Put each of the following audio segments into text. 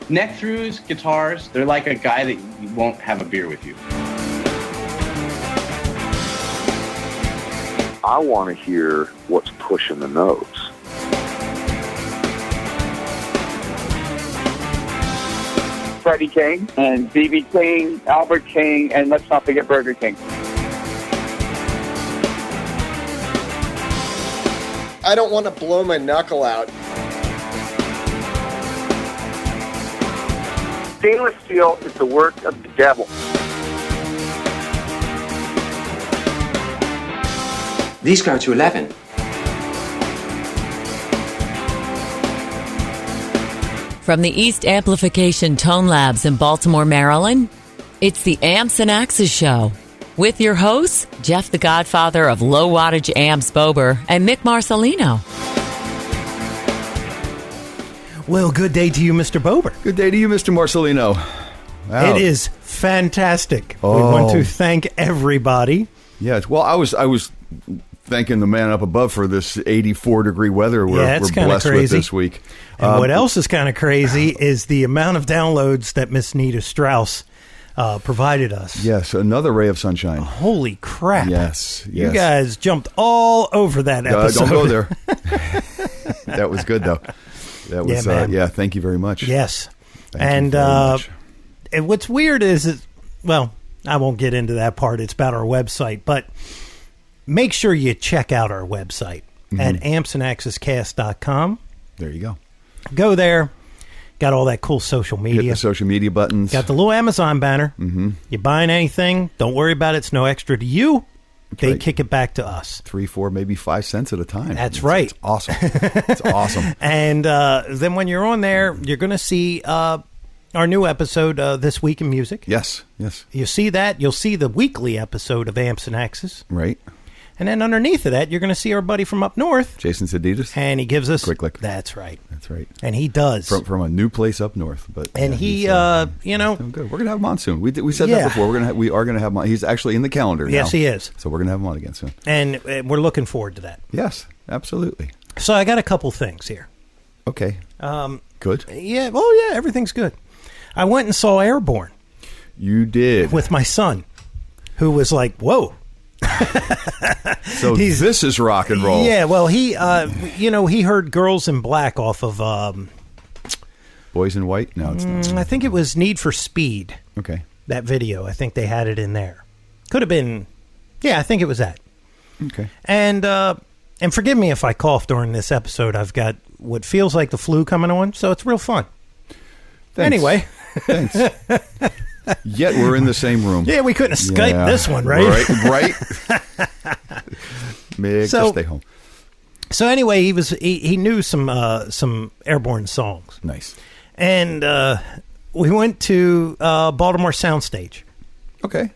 Neck-throughs, guitars, they're like a guy that you won't have a beer with you. I want to hear what's pushing the notes. Freddie King and B.B. King, Albert King, and let's not forget Burger King. I don't want to blow my knuckle out. Stainless steel is the work of the devil. These go to 11. From the East Amplification Tone Labs in Baltimore, Maryland, it's the Amps and Axes Show. With your hosts, Jeff the Godfather of Low Wattage Amps Bober and Mick Marcelino. Well, good day to you, Mr. Bober. Good day to you, Mr. Marcelino. Wow. It is fantastic. Oh. We want to thank everybody. Yes. Well, I was thanking the man up above for this 84-degree weather we're blessed with this week. And what else is kind of crazy is the amount of downloads that Miss Nita Strauss provided us. Yes, another ray of sunshine. Holy crap. Yes. You guys jumped all over that episode. Don't go there. That was good, though. That was, thank you very much. Yes. Thank you very much. And what's weird is, well, I won't get into that part. It's about our website, but make sure you check out our website at ampsandaxescast.com. There you go. Go there. Got all that cool social media. Hit the social media buttons. Got the little Amazon banner. Mm-hmm. You buying anything, don't worry about it. It's no extra to you. They right. kick it back to us. 3, 4, maybe 5 cents at a time. That's right. It's awesome. It's awesome. And then when you're on there, you're going to see our new episode, This Week in Music. Yes, yes. You see that. You'll see the weekly episode of Amps and Axes. Right. And then underneath of that, you're going to see our buddy from up north. Jason Seditas. And he gives us... Quick Lick. That's right. That's right. And he does. From a new place up north. But and he, he's good. We're going to have him on soon. We said that before. We are going to have him on. He's actually in the calendar now. Yes, he is. So we're going to have him on again soon. And we're looking forward to that. Yes, absolutely. So I got a couple things here. Okay. Good. Yeah. Oh, yeah. Everything's good. I went and saw Airbourne. You did. With my son, who was like, whoa. So this is rock and roll. Yeah, well, he heard Girls in Black off of... Boys in White? No, it's not. I think it was Need for Speed. Okay. That video. I think they had it in there. Could have been... Yeah, I think it was that. Okay. And forgive me if I cough during this episode. I've got what feels like the flu coming on, so it's real fun. Thanks. Anyway. Thanks. Yet we're in the same room. Yeah, we couldn't Skype this one, right? Right. Mick, just stay home. So anyway, he knew some Airbourne songs. Nice. And we went to Baltimore Soundstage. Okay.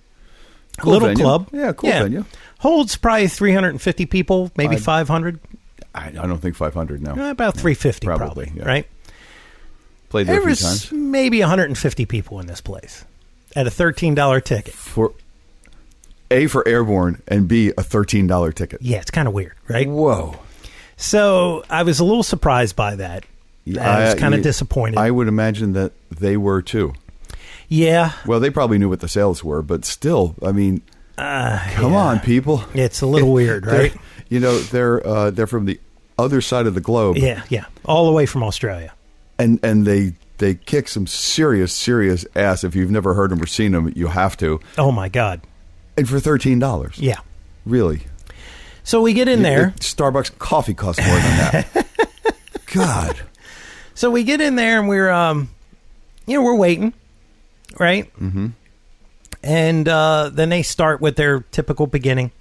Cool little venue. club. Yeah, cool venue. Holds probably 350 people, maybe 500. I don't think 500, no. About 350 probably yeah. right? Played there a few times. Maybe 150 people in this place at a $13 ticket. For Airbourne, and B, a $13 ticket. Yeah, it's kind of weird, right? Whoa. So I was a little surprised by that. I was kind of disappointed. I would imagine that they were too. Yeah. Well, they probably knew what the sales were, but still, I mean, come on, people. It's a little weird, right? They're from the other side of the globe. Yeah. All the way from Australia. And they kick some serious ass. If you've never heard them or seen them, you have to. Oh, my God. And for $13. Yeah. Really? So we get in there. Starbucks coffee costs more than that. God. So we get in there and we're waiting, right? Mm-hmm. And then they start with their typical beginning.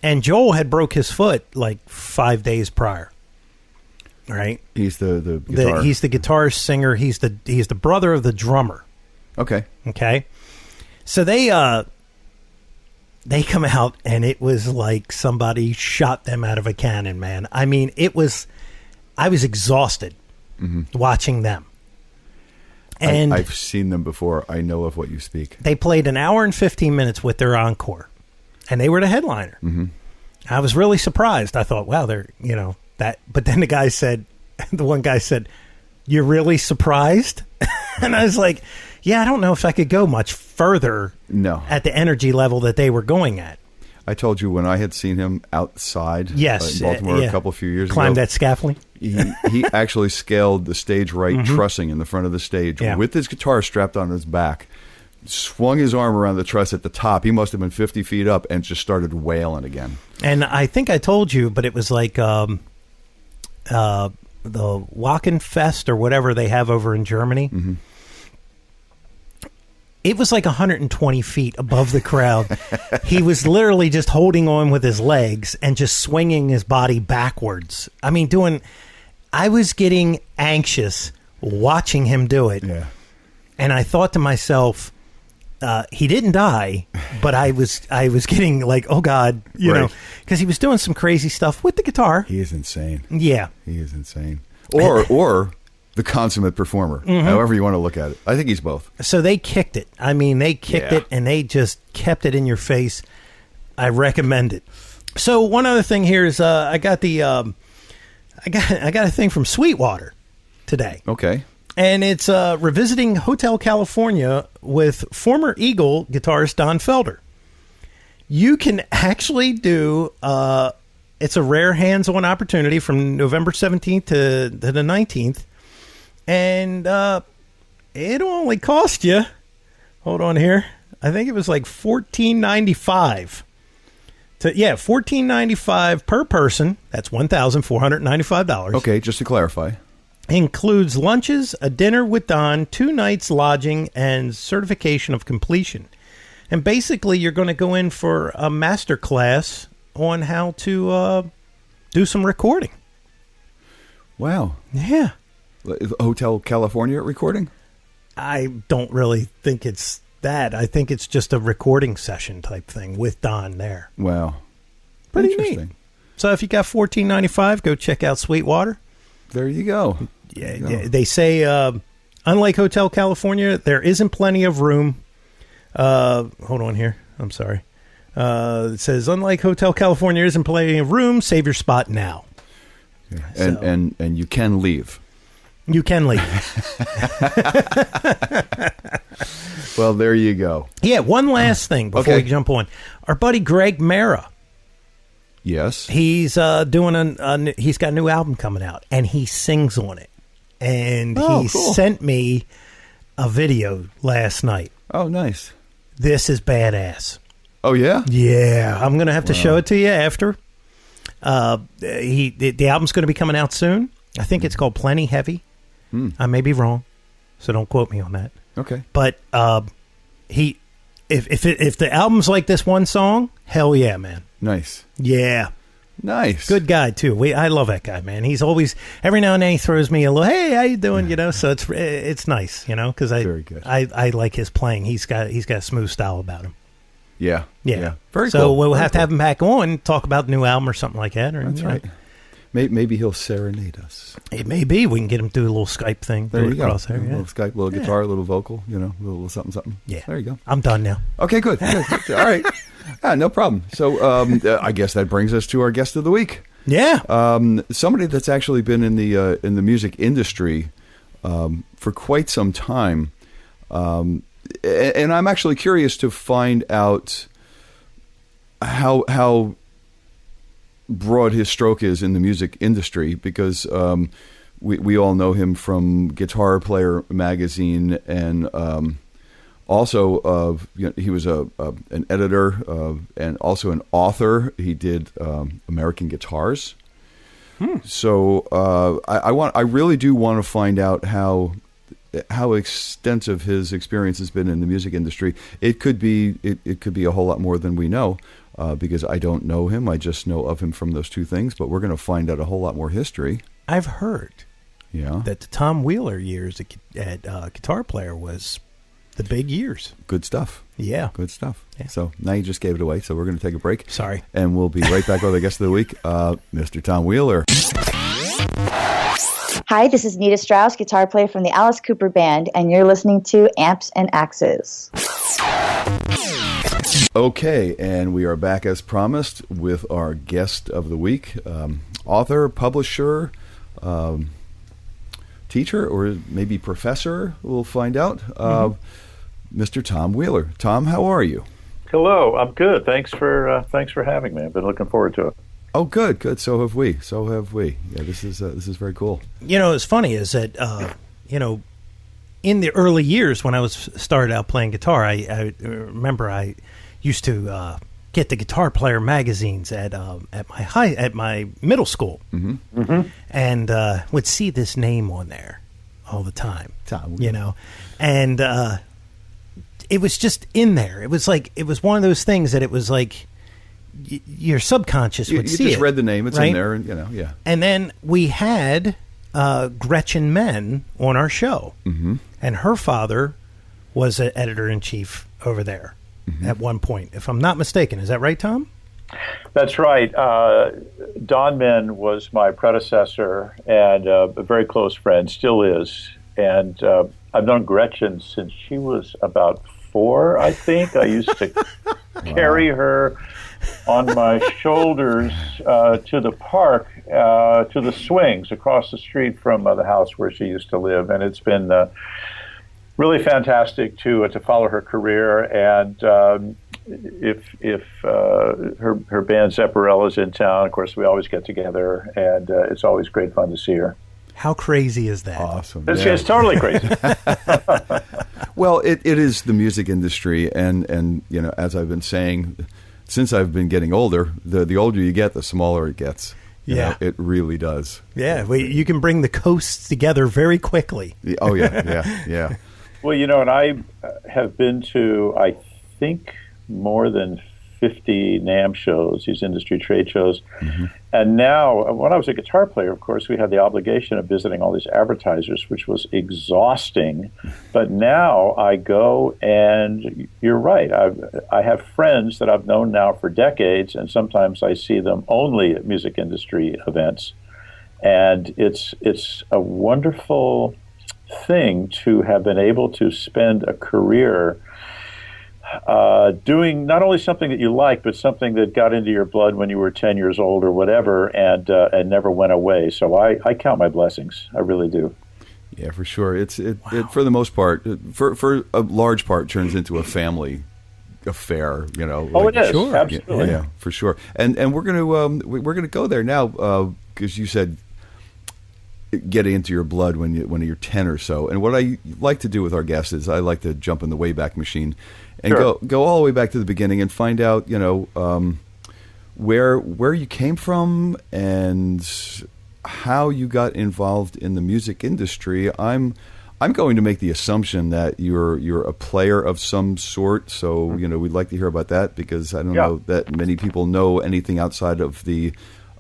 And Joel had broke his foot like 5 days prior. Right? He's the guitar. He's the guitar singer. He's the brother of the drummer. Okay. So they come out and it was like somebody shot them out of a cannon, man. I mean, I was exhausted watching them. And I've seen them before. I know of what you speak. They played an hour and 15 minutes with their encore, and they were the headliner. Mm-hmm. I was really surprised. I thought, wow, they're, that. But then the one guy said, "You're really surprised?" And I was like, yeah, I don't know if I could go much further at the energy level that they were going at. I told you when I had seen him outside in Baltimore a few years ago. Climbed that scaffolding. He actually scaled the stage right trussing in the front of the stage with his guitar strapped on his back, swung his arm around the truss at the top. He must have been 50 feet up and just started wailing again. And I think I told you, but it was like the Wackenfest or whatever they have over in Germany. Mm-hmm. It was like 120 feet above the crowd. He was literally just holding on with his legs and just swinging his body backwards. I mean, I was getting anxious watching him do it. Yeah. And I thought to myself, he didn't die, but I was getting like, oh God, you know, because he was doing some crazy stuff with the guitar. He is insane. Yeah. He is insane. Or the consummate performer, however you want to look at it. I think he's both. So they kicked it. I mean, they kicked it and they just kept it in your face. I recommend it. So one other thing here is I got a thing from Sweetwater today. Okay. And it's revisiting Hotel California with former Eagle guitarist Don Felder. You can actually do it's a rare hands-on opportunity from November 17th to the 19th. And it'll only cost you, hold on here, I think it was like $14.95. $14.95 per person. That's $1,495. Okay, just to clarify. Includes lunches, a dinner with Don, 2 nights lodging, and certification of completion. And basically, you're going to go in for a master class on how to do some recording. Wow. Yeah. Hotel California recording? I don't really think it's that. I think it's just a recording session type thing with Don there. Wow. Pretty neat. So if you got $14.95, go check out Sweetwater. There you go. Yeah, they say, unlike Hotel California, there isn't plenty of room. Hold on here. I'm sorry. It says, unlike Hotel California, there isn't plenty of room. Save your spot now. Yeah. And you can leave. You can leave. Well, there you go. Yeah, one last thing before we jump on. Our buddy Greg Mara. Yes. He's doing he's got a new album coming out, and he sings on it. And he sent me a video last night. Oh, nice. This is badass. Oh, yeah? Yeah. I'm going to have to show it to you after. The album's going to be coming out soon. I think it's called Plenty Heavy. I may be wrong, so don't quote me on that. Okay. But if the album's like this one song, hell yeah, man. Nice. Yeah. Nice. Good guy too. I love that guy, man. He's always every now and then he throws me a little, hey, how you doing? You know, so it's nice, you know, because I like his playing. He's got a smooth style about him. Yeah. Yeah. Very so cool. we'll have to have him back on, talk about the new album or something like that. Or, that's right. Maybe he'll serenade us. It may be. We can get him to do a little Skype thing. There you go. There, a little Skype, little guitar, a little vocal, you know, a little something. Yeah. There you go. I'm done now. Okay, good. All right. No problem. So I guess that brings us to our guest of the week. Yeah. Somebody that's actually been in the music industry for quite some time. And I'm actually curious to find out how broad his stroke is in the music industry, because we all know him from Guitar Player magazine, and also he was an editor and also an author. He did American Guitars. So I really do want to find out how extensive his experience has been in the music industry. It could be a whole lot more than we know. Because I don't know him. I just know of him from those two things, but we're going to find out a whole lot more history. I've heard that the Tom Wheeler years at Guitar Player was the big years. Good stuff. Yeah. Good stuff. Yeah. So now you just gave it away, so we're going to take a break. Sorry. And we'll be right back with our guest of the week, Mr. Tom Wheeler. Hi, this is Nita Strauss, guitar player from the Alice Cooper Band, and you're listening to Amps and Axes. Okay, and we are back as promised with our guest of the week, author, publisher, teacher or maybe professor. We'll find out. Mr. Tom Wheeler. Tom, how are you? Hello, I'm good. Thanks for having me. I've been looking forward to it. Oh, good. So have we. Yeah, this is very cool. What's funny is that in the early years when I was started out playing guitar, I remember I used to get the Guitar Player magazines at my middle school, and would see this name on there all the time. Tom, and it was just in there. It was one of those things that it was like your subconscious would see it. You just read the name; it's right? in there, and yeah. And then we had Gretchen Menn on our show, and her father was an editor-in-chief over there at one point, if I'm not mistaken. Is that right, Tom? That's right. Don Menn was my predecessor and a very close friend, still is. And I've known Gretchen since she was about 4, I think. I used to carry her on my shoulders to the park, to the swings across the street from the house where she used to live. And it's been really fantastic to follow her career. And if her band Zepparella is in town, of course, we always get together. And it's always great fun to see her. How crazy is that? Awesome. It's totally crazy. Well, it is the music industry, and as I've been saying, since I've been getting older, the older you get, the smaller it gets. It really does. Yeah, you can bring the coasts together very quickly. Oh yeah. Well, and I have been to, I think, more than 50 NAMM shows, these industry trade shows. And now, when I was a guitar player, of course, we had the obligation of visiting all these advertisers, which was exhausting. But now I go, and you're right, I have friends that I've known now for decades, and sometimes I see them only at music industry events. And it's a wonderful thing to have been able to spend a career doing not only something that you like, but something that got into your blood when you were 10 years old or whatever, and never went away. So I count my blessings. I really do. Yeah, for sure. It for the most part, for a large part, turns into a family affair. It is. Sure. Absolutely. Yeah, for sure. And we're gonna go there now because you said getting into your blood when you're 10 or so. And what I like to do with our guests is I like to jump in the Wayback Machine and go all the way back to the beginning and find out, where you came from and how you got involved in the music industry. I'm going to make the assumption that you're a player of some sort. So, we'd like to hear about that because I don't know that many people know anything outside of the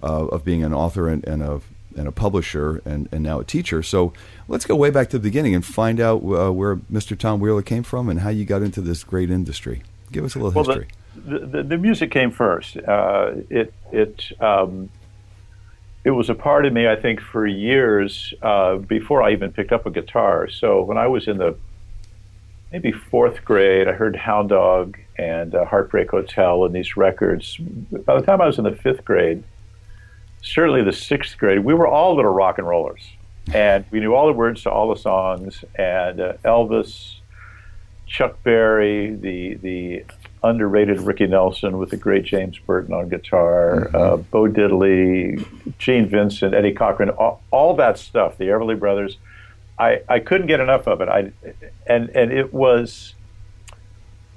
of being an author and a publisher and now a teacher. So let's go way back to the beginning and find out where Mr. Tom Wheeler came from and how you got into this great industry. Give us a little history. The music came first. It was a part of me, I think, for years before I even picked up a guitar. So when I was in the maybe 4th grade, I heard Hound Dog and Heartbreak Hotel and these records. By the time I was in the 5th grade, certainly the 6th grade, we were all little rock and rollers. And we knew all the words to all the songs. And Elvis, Chuck Berry, the underrated Ricky Nelson with the great James Burton on guitar, Bo Diddley, Gene Vincent, Eddie Cochran, all that stuff, the Everly Brothers. I couldn't get enough of it. And it was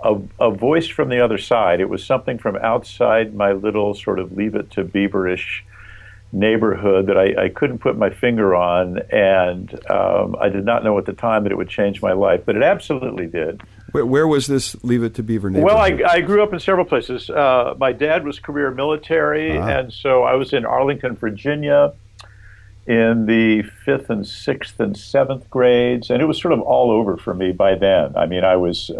a voice from the other side. It was something from outside my little sort of Leave It to Beaver-ish neighborhood that I couldn't put my finger on, and I did not know at the time that it would change my life, but it absolutely did. Where was this Leave It to Beaver neighborhood? Well, I grew up in several places. My dad was career military, and so I was in Arlington, Virginia in the 5th and 6th and 7th grades, and it was sort of all over for me by then. I mean, I was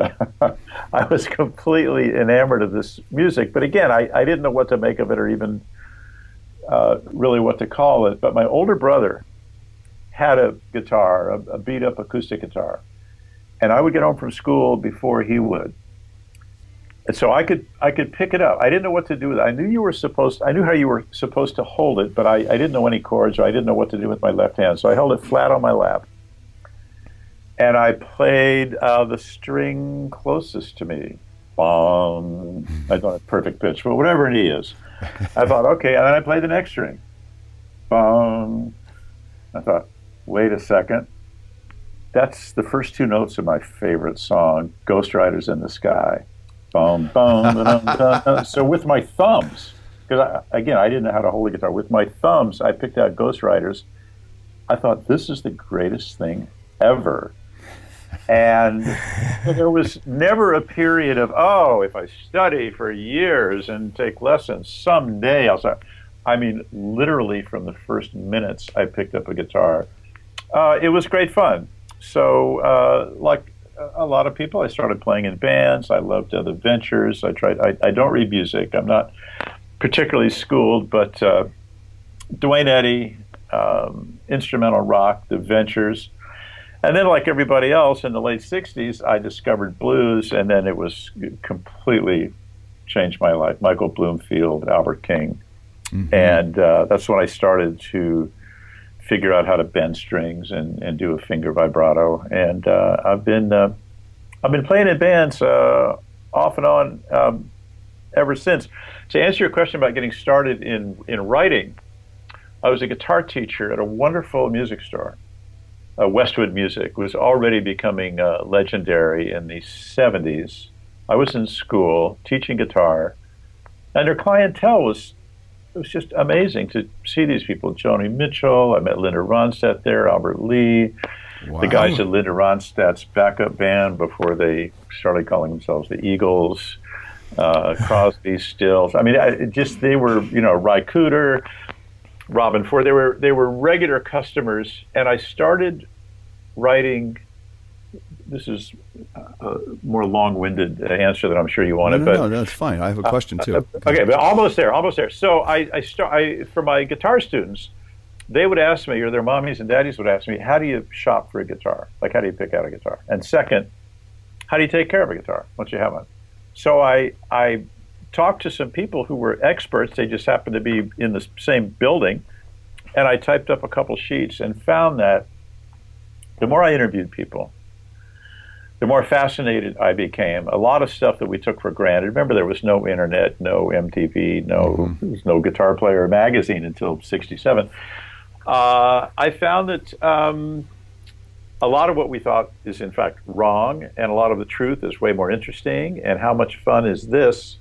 I was completely enamored of this music, but again, I didn't know what to make of it or even really what to call it. But my older brother had a guitar, a beat-up acoustic guitar, and I would get home from school before he would. And so I could pick it up. I didn't know what to do with it. I knew how you were supposed to hold it, but I didn't know any chords, or I didn't know what to do with my left hand. So I held it flat on my lap, and I played the string closest to me. Bong. I don't have perfect pitch, but whatever it is. I thought, okay, and then I played the next string. Bong. I thought, wait a second. That's the first two notes of my favorite song, Ghost Riders in the Sky. Boom, boom. So with my thumbs, because I didn't know how to hold a guitar. With my thumbs, I picked out Ghost Riders. I thought, this is the greatest thing ever. And there was never a period of, if I study for years and take lessons, someday I'll start. I mean, literally from the first minutes I picked up a guitar, it was great fun. So, like a lot of people, I started playing in bands. I loved other ventures. I don't read music. I'm not particularly schooled, but Duane Eddy, instrumental rock, the Ventures. And then, like everybody else, in the late 60s, I discovered blues, and then it was completely changed my life. Michael Bloomfield, Albert King. Mm-hmm. And that's when I started to figure out how to bend strings and do a finger vibrato. And I've been playing in bands off and on ever since. To answer your question about getting started in writing, I was a guitar teacher at a wonderful music store. Westwood Music was already becoming legendary in the 70s. I was in school teaching guitar, and their clientele was just amazing to see these people. Joni Mitchell, I met Linda Ronstadt there, Albert Lee, wow. The guys at Linda Ronstadt's backup band before they started calling themselves the Eagles, Crosby, Stills. I mean, they were, Ry Cooder, Robin Ford. They were regular customers, and I started writing. This is a more long-winded answer than I'm sure you wanted. No, that's fine. I have a question too. Okay, but almost there. So I for my guitar students, they would ask me, or their mommies and daddies would ask me, how do you shop for a guitar? Like, how do you pick out a guitar? And second, how do you take care of a guitar once you have one? So I talked to some people who were experts. They just happened to be in the same building, and I typed up a couple sheets and found that the more I interviewed people, the more fascinated I became. A lot of stuff that we took for granted. Remember, there was no internet, no MTV, there was no Guitar Player magazine until '67. I found that a lot of what we thought is in fact wrong, and a lot of the truth is way more interesting. And how much fun is this?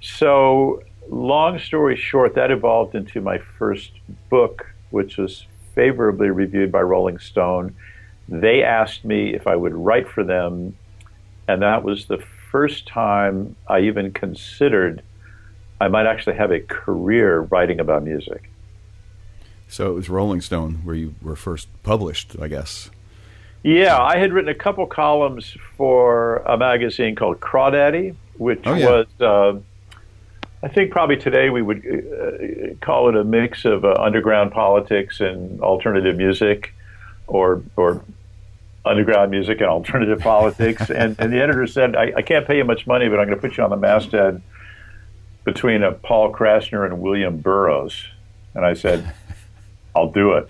So, long story short, that evolved into my first book, which was favorably reviewed by Rolling Stone. They asked me if I would write for them, and that was the first time I even considered I might actually have a career writing about music. So it was Rolling Stone where you were first published, I guess. Yeah, I had written a couple columns for a magazine called Crawdaddy, which was, I think probably today we would call it a mix of underground politics and alternative music, or underground music and alternative politics. And the editor said, I can't pay you much money, but I'm going to put you on the masthead between Paul Krasner and William Burroughs. And I said, I'll do it.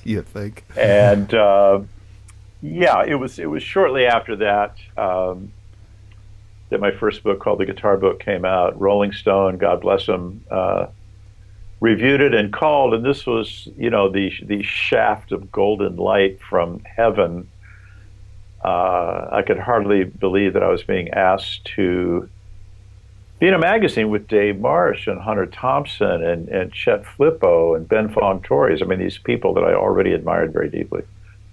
You think? And it was shortly after that that my first book, called The Guitar Book, came out. Rolling Stone, God bless them, reviewed it and called, and this was, the shaft of golden light from heaven. I could hardly believe that I was being asked to be in a magazine with Dave Marsh and Hunter Thompson and Chet Flippo and Ben Fong Torres. I mean, these people that I already admired very deeply.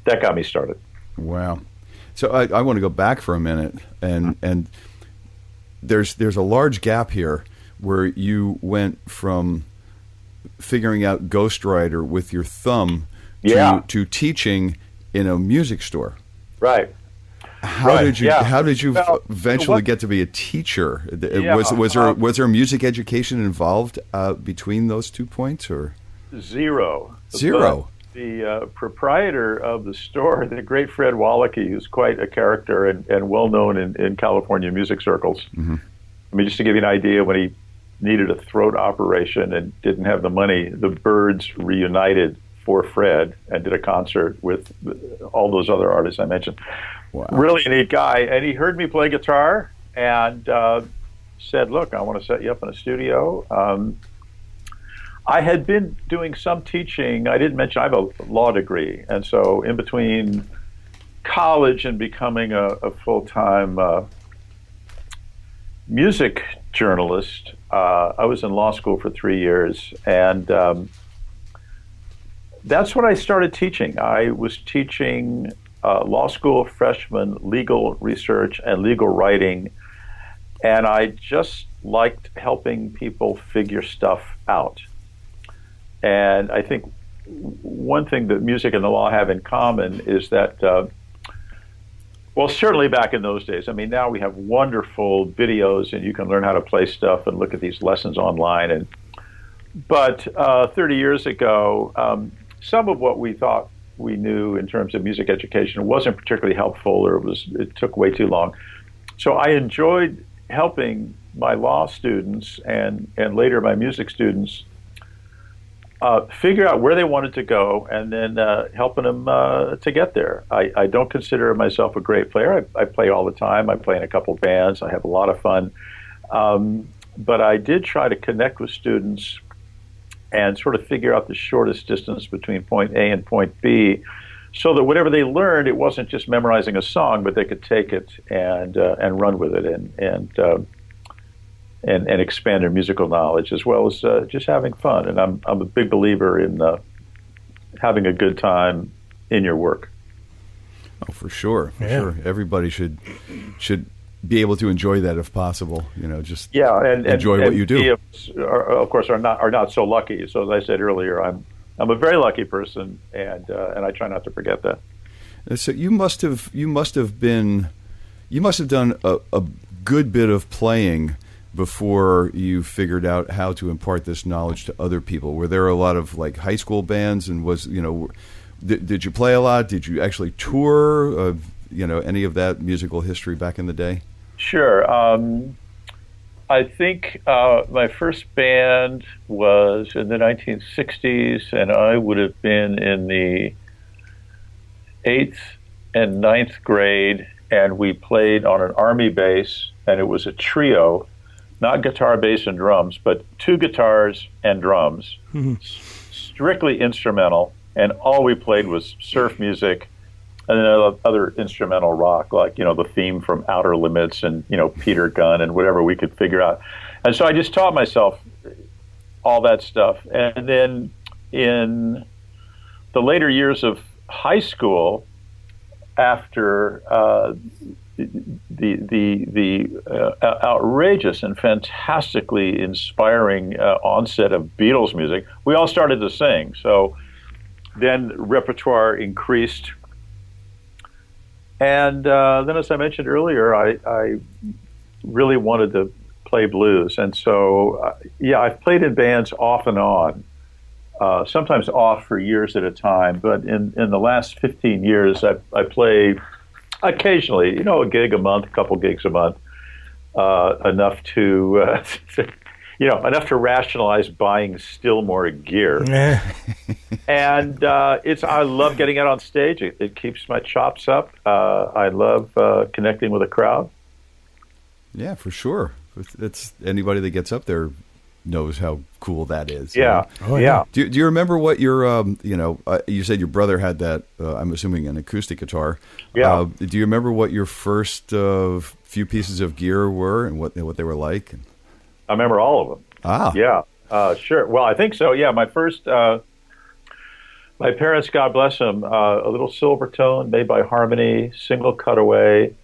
That got me started. Wow. So I want to go back for a minute, and there's a large gap here where you went from figuring out Ghost Rider with your thumb to teaching in a music store. Right. How did you eventually get to be a teacher? Was there music education involved between those 2 points, or zero? the proprietor of the store, the great Fred Wallachy, who's quite a character and well known in California music circles. Mm-hmm. I mean, just to give you an idea, when he needed a throat operation and didn't have the money, the Byrds reunited for Fred and did a concert with all those other artists I mentioned. Wow. Really a neat guy. And he heard me play guitar and said, look, I want to set you up in a studio. I had been doing some teaching. I didn't mention I have a law degree. And so in between college and becoming a full-time music journalist, I was in law school for 3 years. And that's when I started teaching. I was teaching law school freshmen legal research and legal writing, and I just liked helping people figure stuff out. And I think one thing that music and the law have in common is that, well, certainly back in those days, I mean, now we have wonderful videos and you can learn how to play stuff and look at these lessons online. But 30 years ago, some of what we thought we knew in terms of music education wasn't particularly helpful, or it took way too long. So I enjoyed helping my law students and later my music students figure out where they wanted to go and then helping them to get there. I don't consider myself a great player. I play all the time. I play in a couple bands. I have a lot of fun. But I did try to connect with students and sort of figure out the shortest distance between point A and point B, so that whatever they learned, it wasn't just memorizing a song, but they could take it and run with it and expand their musical knowledge, as well as just having fun. And I'm a big believer in having a good time in your work. Oh, for sure, sure. Everybody should be able to enjoy that if possible. Just enjoy what you do. Of course, are not so lucky. So as I said earlier, I'm a very lucky person, and I try not to forget that. So you must have done a good bit of playing before you figured out how to impart this knowledge to other people. Were there a lot of like high school bands, and did you play a lot? Did you actually tour? Any of that musical history back in the day? Sure. I think my first band was in the 1960s, and I would have been in the 8th and 9th grade, and we played on an Army base, and it was a trio, not guitar, bass, and drums, but 2 guitars and drums, strictly instrumental, and all we played was surf music and then other instrumental rock, like, the theme from Outer Limits and, Peter Gunn and whatever we could figure out. And so I just taught myself all that stuff. And then in the later years of high school, after the outrageous and fantastically inspiring onset of Beatles music, we all started to sing. So then repertoire increased. And then, as I mentioned earlier, I really wanted to play blues. And so, I've played in bands off and on, sometimes off for years at a time. But in the last 15 years, I play occasionally, a gig a month, a couple gigs a month, enough to, enough to rationalize buying still more gear. And I love getting out on stage. It keeps my chops up. I love connecting with a crowd. Yeah, for sure. It's anybody that gets up there knows how cool that is. Yeah. Oh, yeah. Do you remember what your, you said your brother had that, I'm assuming an acoustic guitar. Yeah. Do you remember what your first few pieces of gear were and what they were like? I remember all of them. Ah. Yeah. Sure. Well, I think so. Yeah. My first, my parents, God bless them, a little Silvertone made by Harmony, single cutaway,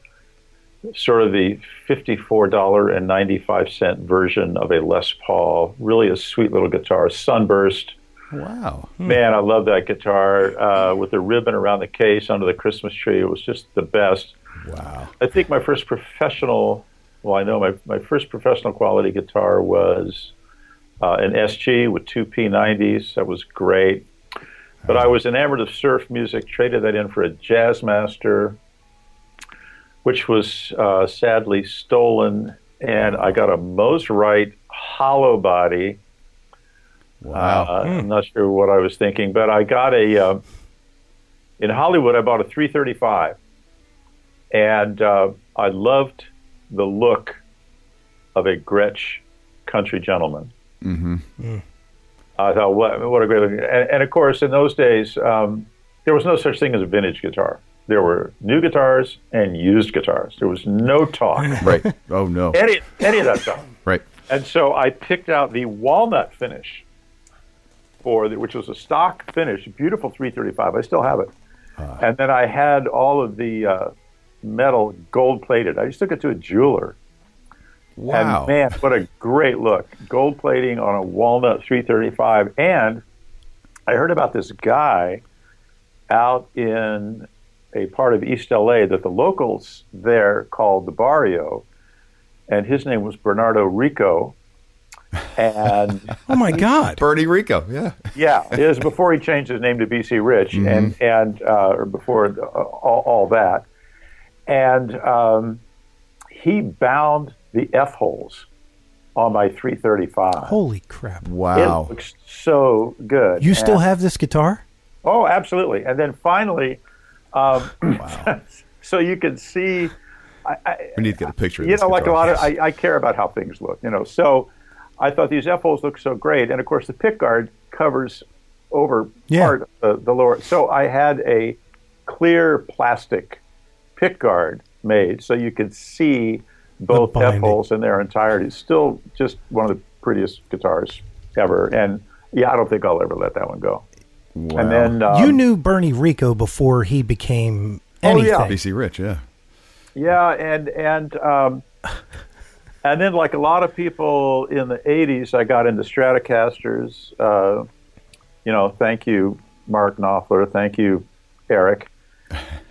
sort of the $54.95 version of a Les Paul. Really a sweet little guitar. Sunburst. Wow. Man, I love that guitar with the ribbon around the case under the Christmas tree. It was just the best. Wow. I think my first professional, my first professional quality guitar was an SG with 2 P90s. That was great. But I was enamored of surf music, traded that in for a Jazzmaster, which was sadly stolen, and I got a Mosrite hollow body. Wow. I'm not sure what I was thinking, but I got in Hollywood, I bought a 335, and I loved the look of a Gretsch country gentleman. Mm-hmm. I thought, what a great look. And of course, in those days, there was no such thing as a vintage guitar. There were new guitars and used guitars. There was no talk. Right. Oh, no. Any of that stuff. Right. And so I picked out the walnut finish which was a stock finish, beautiful 335. I still have it. And then I had all of the metal gold plated. I just took it to a jeweler. Wow. And man, what a great look. Gold plating on a walnut 335. And I heard about this guy out in a part of East LA that the locals there called the Barrio. And his name was Bernardo Rico. And oh my God, Bernie Rico, yeah, yeah, it was before he changed his name to BC Rich, and or before all that, and he bound the F holes on my 335. Holy crap! Wow, it looks so good. You still have this guitar? Oh, absolutely. And then finally, wow. so you can see. We need to get a picture of you this know, like a guitar. lot of I care about how things look. You know, so. I thought these F-holes look so great. And, of course, the pick guard covers over part of the lower. So I had a clear plastic pick guard made so you could see both F-holes in their entirety. Still just one of the prettiest guitars ever. And, yeah, I don't think I'll ever let that one go. Wow. And then you knew Bernie Rico before he became anything. Oh, yeah. BC Rich, yeah. Yeah, and then, like a lot of people in the 80s, I got into Stratocasters. You know, thank you, Mark Knopfler. Thank you, Eric.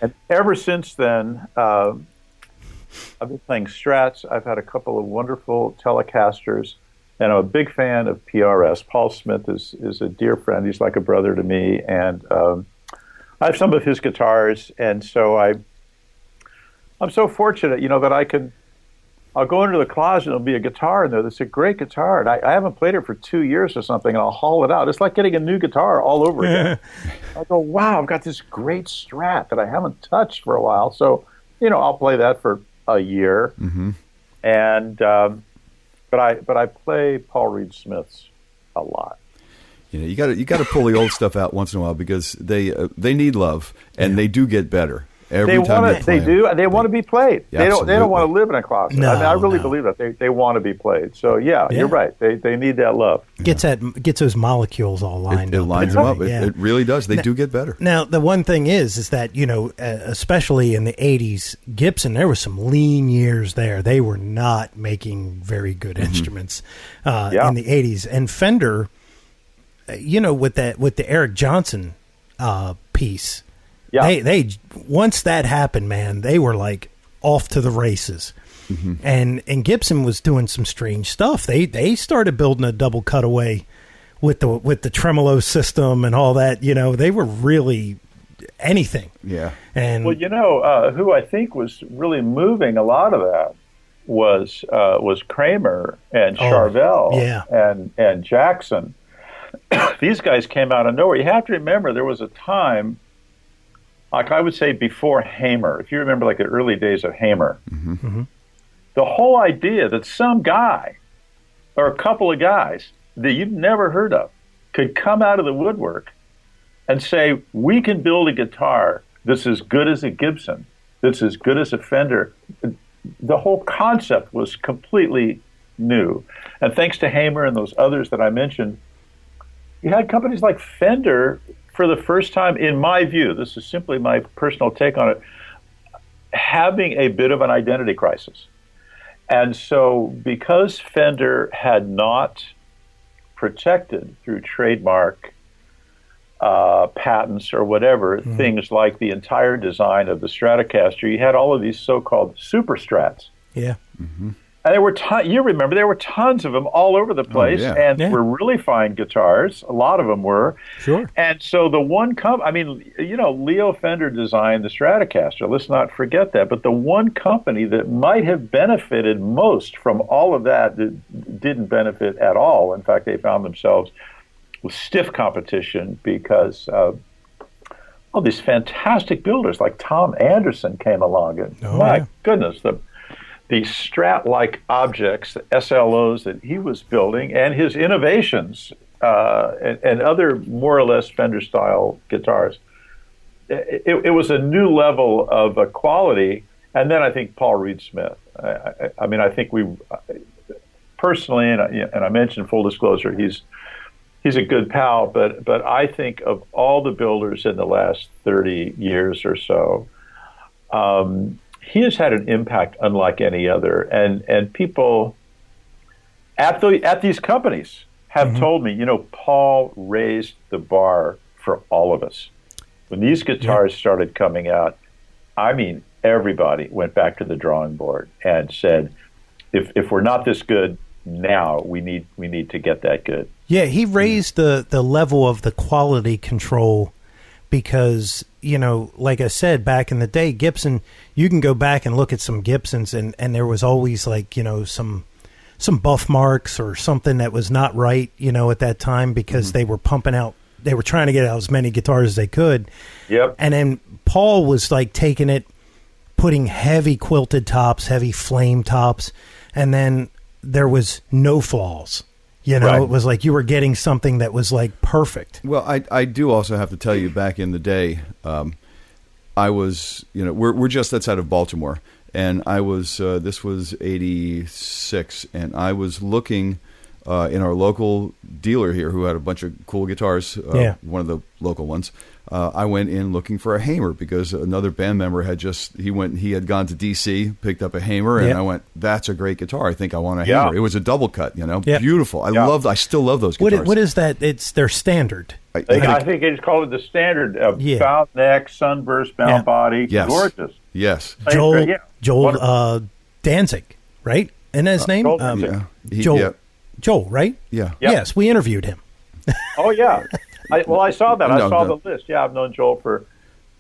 And ever since then, I've been playing Strats. I've had a couple of wonderful Telecasters, and I'm a big fan of PRS. Paul Smith is a dear friend. He's like a brother to me, and I have some of his guitars, and so I'm so fortunate, you know, that I'll go into the closet and there'll be a guitar in there that's a great guitar. And I haven't played it for 2 years or something, and I'll haul it out. It's like getting a new guitar all over again. I go, wow, I've got this great Strat that I haven't touched for a while. So, you know, I'll play that for a year. Mm-hmm. And but I play Paul Reed Smith's a lot. You know, you got to pull the old stuff out once in a while because they need love, and they do get better. Every time you play them. They want to be played. Yeah, they don't want to live in a closet. No, I mean, I really believe that. They want to be played. So yeah, you're right. They need that love. Gets those molecules all lined up. It lines them up. Yeah. It really does. They do get better. Now, the one thing is that, you know, especially in the 80s, Gibson, there was some lean years there. They were not making very good instruments in the 80s. And Fender, you know, with the Eric Johnson piece, they once that happened, man, they were like off to the races. Mm-hmm. And Gibson was doing some strange stuff. They started building a double cutaway with the tremolo system and all that. You know, they were really anything. Yeah. And well, you know, who I think was really moving a lot of that was Kramer and Charvel and Jackson. These guys came out of nowhere. You have to remember there was a time, like I would say before Hamer, if you remember like the early days of Hamer, the whole idea that some guy or a couple of guys that you've never heard of could come out of the woodwork and say, we can build a guitar that's as good as a Gibson, that's as good as a Fender. The whole concept was completely new. And thanks to Hamer and those others that I mentioned, you had companies like Fender, for the first time, in my view, this is simply my personal take on it, having a bit of an identity crisis. And so because Fender had not protected through trademark patents or whatever, things like the entire design of the Stratocaster, you had all of these so-called super Strats. Yeah. And you remember, there were tons of them all over the place, and were really fine guitars. A lot of them were. Sure. And so the one Leo Fender designed the Stratocaster. Let's not forget that. But the one company that might have benefited most from all of that didn't benefit at all. In fact, they found themselves with stiff competition because all these fantastic builders like Tom Anderson came along, and my goodness, the Strat-like objects, the SLOs that he was building, and his innovations and other more or less Fender-style guitars. It was a new level of quality. And then I think Paul Reed Smith. I think we personally, and I mentioned full disclosure, he's a good pal, but I think of all the builders in the last 30 years or so, he has had an impact unlike any other, and people at these companies have told me, Paul raised the bar for all of us. When these guitars started coming out, I mean, everybody went back to the drawing board and said, if we're not this good now, we need to get that good. Yeah, he raised the level of the quality control because, like I said, back in the day, Gibson, you can go back and look at some Gibsons and there was always some buff marks or something that was not right, at that time because they were they were trying to get out as many guitars as they could. Yep. And then Paul was taking it, putting heavy quilted tops, heavy flame tops, and then there was no flaws. Right. It was like you were getting something that was perfect. Well, I do also have to tell you, back in the day, I was, we're just outside of Baltimore, and I was, this was 86, and I was looking in our local dealer here who had a bunch of cool guitars, one of the local ones. I went in looking for a Hamer because another band member had he had gone to DC, picked up a Hamer, and I went, that's a great guitar. I think I want a Hamer. It was a double cut, beautiful. I still love those guitars. What is that? It's their standard. I think it's called the standard, bound neck, sunburst, bound body. Yes. Gorgeous. Yes. Joel Danzig, right? Isn't that his name? Joel, right? Yeah. Yes, we interviewed him. Oh, yeah. I saw that. I saw the list. Yeah, I've known Joel for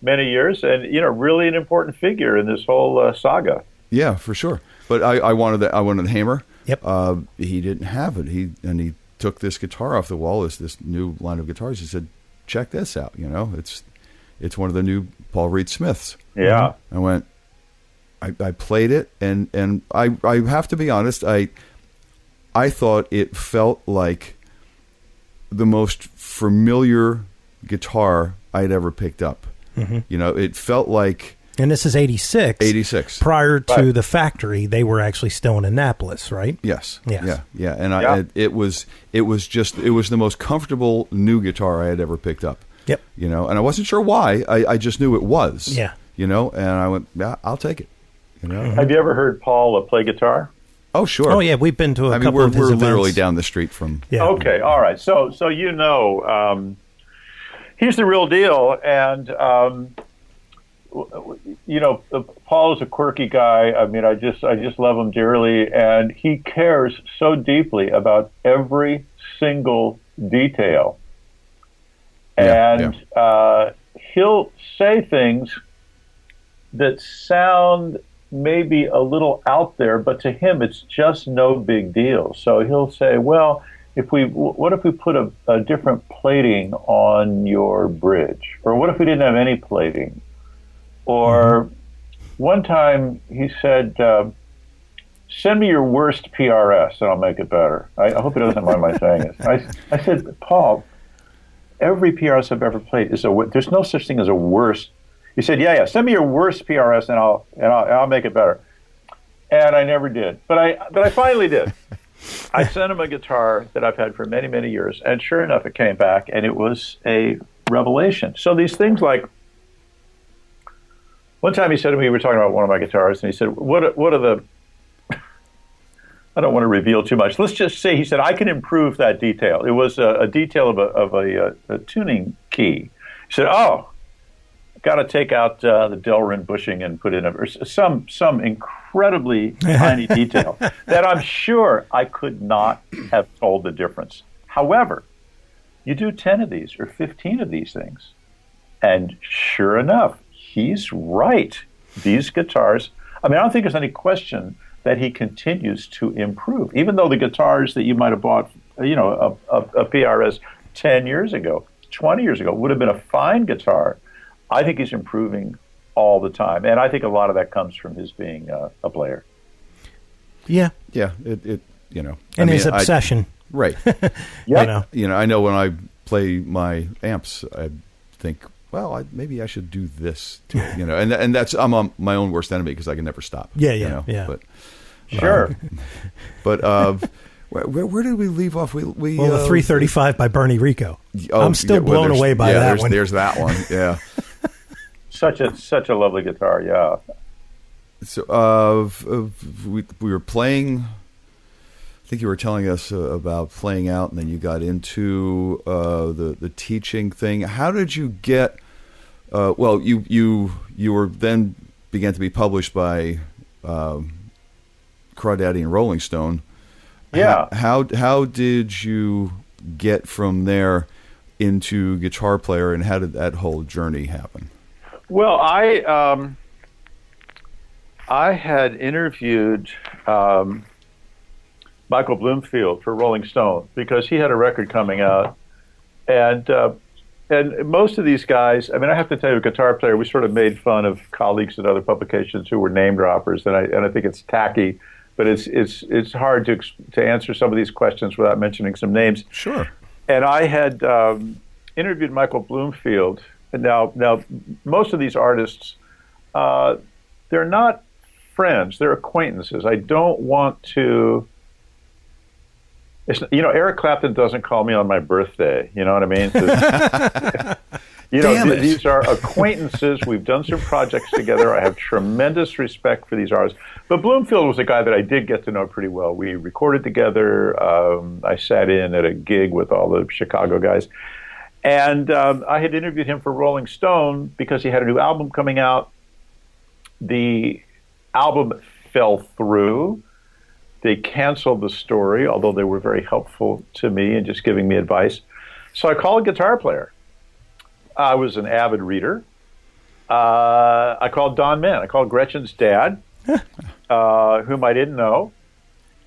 many years, and really an important figure in this whole saga. Yeah, for sure. But I wanted a Hamer. Yep. He didn't have it. He took this guitar off the wall. This new line of guitars. He said, "Check this out. It's one of the new Paul Reed Smiths." Yeah. I went. I played it, and I have to be honest. I thought it felt like the most familiar guitar I'd ever picked up. It felt like... And this is 86. 86. Prior to the factory, they were actually still in Annapolis, right? Yes. Yes. Yeah. And it was the most comfortable new guitar I had ever picked up. Yep. And I wasn't sure why. I just knew it was. Yeah. And I went, yeah, I'll take it. Have you ever heard Paul play guitar? Oh, sure. Oh, yeah, we've been to a couple of his events. We're literally down the street from... Yeah. Okay, all right. So he's the real deal, and, Paul is a quirky guy. I mean, I just love him dearly, and he cares so deeply about every single detail. And he'll say things that sound maybe a little out there, but to him it's just no big deal. So he'll say, well, what if we put a different plating on your bridge? Or what if we didn't have any plating? Or one time he said, send me your worst PRS and I'll make it better. I hope he doesn't mind my saying it. I said, Paul, every PRS I've ever played there's no such thing as a worst. He said, yeah, send me your worst PRS and I'll make it better. And I never did, but I finally did. I sent him a guitar that I've had for many, many years, and sure enough, it came back, and it was a revelation. So these things like, one time he said to me, we were talking about one of my guitars, and he said, what are the, I don't want to reveal too much. Let's just say, he said, I can improve that detail. It was a detail of a tuning key. He said, oh, got to take out the Delrin bushing and put in some incredibly tiny detail that I'm sure I could not have told the difference. However, you do 10 of these or 15 of these things, and sure enough, he's right. These guitars, I mean, I don't think there's any question that he continues to improve, even though the guitars that you might have bought, a PRS 10 years ago, 20 years ago, would have been a fine guitar. I think he's improving all the time, and I think a lot of that comes from his being a player. Yeah, and his obsession. Right. Yeah. I know when I play my amps, I think, well, maybe I should do this too, and that's, I'm my own worst enemy because I can never stop. Yeah. But sure. Where did we leave off? We the 335 by Bernie Rico. I'm still blown away by that one. There's that one. Yeah. Such a lovely guitar. Yeah. So we were playing. I think you were telling us about playing out, and then you got into the teaching thing. How did you get? Well, you were then began to be published by Crawdaddy and Rolling Stone. Yeah. How did you get from there into guitar player, and how did that whole journey happen? Well, I had interviewed Michael Bloomfield for Rolling Stone because he had a record coming out, and most of these guys, I mean, I have to tell you, a guitar player, we sort of made fun of colleagues at other publications who were name droppers, and I think it's tacky, but it's hard to answer some of these questions without mentioning some names. Sure. And I had interviewed Michael Bloomfield. And now most of these artists, they're not friends; they're acquaintances. I don't want to. Eric Clapton doesn't call me on my birthday. You know what I mean? These are acquaintances. We've done some projects together. I have tremendous respect for these artists. But Bloomfield was a guy that I did get to know pretty well. We recorded together. I sat in at a gig with all the Chicago guys. And I had interviewed him for Rolling Stone because he had a new album coming out. The album fell through. They canceled the story, although they were very helpful to me in just giving me advice. So I called a guitar player. I was an avid reader. I called Don Mann. I called Gretchen's dad, whom I didn't know.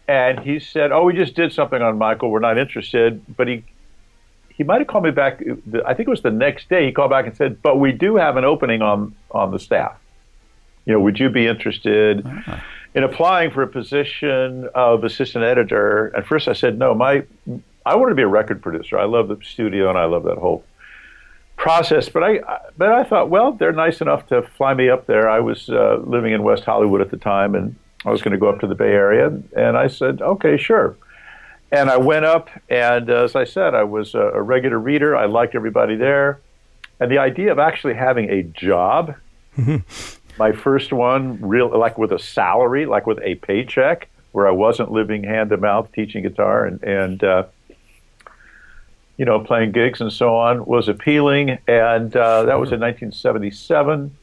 And he said, we just did something on Michael. We're not interested. But he might have called me back. I think it was the next day. He called back and said, but we do have an opening on the staff. Would you be interested in applying for a position of assistant editor? At first I said, no, I wanted to be a record producer. I love the studio and I love that whole process. But I thought, well, they're nice enough to fly me up there. I was living in West Hollywood at the time, and I was going to go up to the Bay Area. And I said, okay, sure. And I went up, and as I said, I was a regular reader. I liked everybody there. And the idea of actually having a job, my first one, like with a salary, like with a paycheck, where I wasn't living hand to mouth teaching guitar and playing gigs and so on, was appealing. And that was in 1977.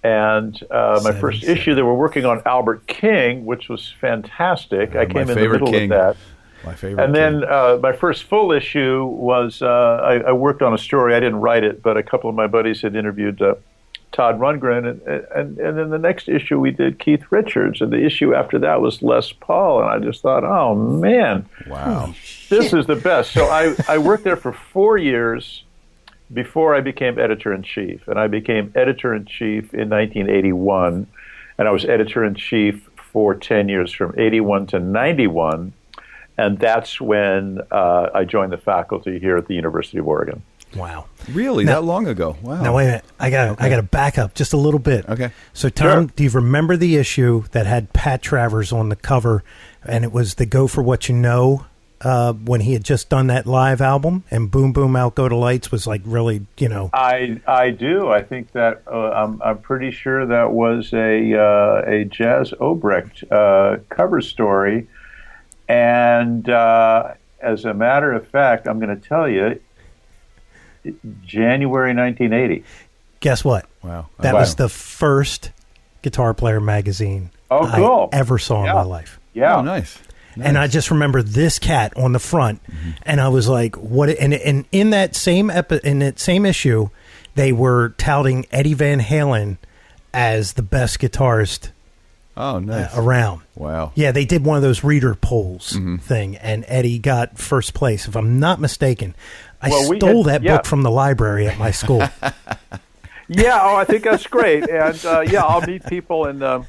And my first issue, they were working on Albert King, which was fantastic. I came in the middle of that. My favorite. And then my first full issue was I worked on a story. I didn't write it, but a couple of my buddies had interviewed Todd Rundgren. And then the next issue we did Keith Richards. And the issue after that was Les Paul. And I just thought, oh, man. Wow. This is the best. So I worked there for 4 years before I became editor-in-chief. And I became editor-in-chief in 1981. And I was editor-in-chief for 10 years, from 81 to 91. And that's when I joined the faculty here at the University of Oregon. Wow. Really? That long ago? Wow. Now, wait a minute. I got to back up just a little bit. Okay. So, Tom, do you remember the issue that had Pat Travers on the cover, and it was the Go For What You Know, when he had just done that live album, and Boom Boom Out Go to Lights was like really, I do. I think that I'm pretty sure that was a Jazz Obrecht cover story. And as a matter of fact, I'm going to tell you, January 1980. Guess what? Wow. That was the first Guitar Player magazine cool. I ever saw in my life. Yeah. Oh, nice. And I just remember this cat on the front, and I was like, "What?" And in that same issue, they were touting Eddie Van Halen as the best guitarist around. Wow. Yeah, they did one of those reader polls thing, and Eddie got first place, if I'm not mistaken. I stole that book from the library at my school. I think that's great. And I'll meet people. And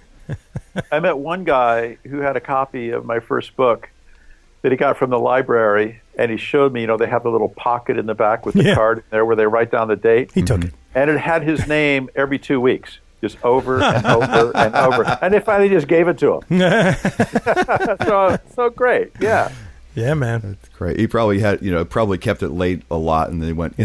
I met one guy who had a copy of my first book that he got from the library, and he showed me, they have the little pocket in the back with the card in there where they write down the date. He took it. And it had his name every 2 weeks, just over and over and over. And they finally just gave it to him. So great, yeah. Yeah, man. That's great. He probably had, probably kept it late a lot, and they went,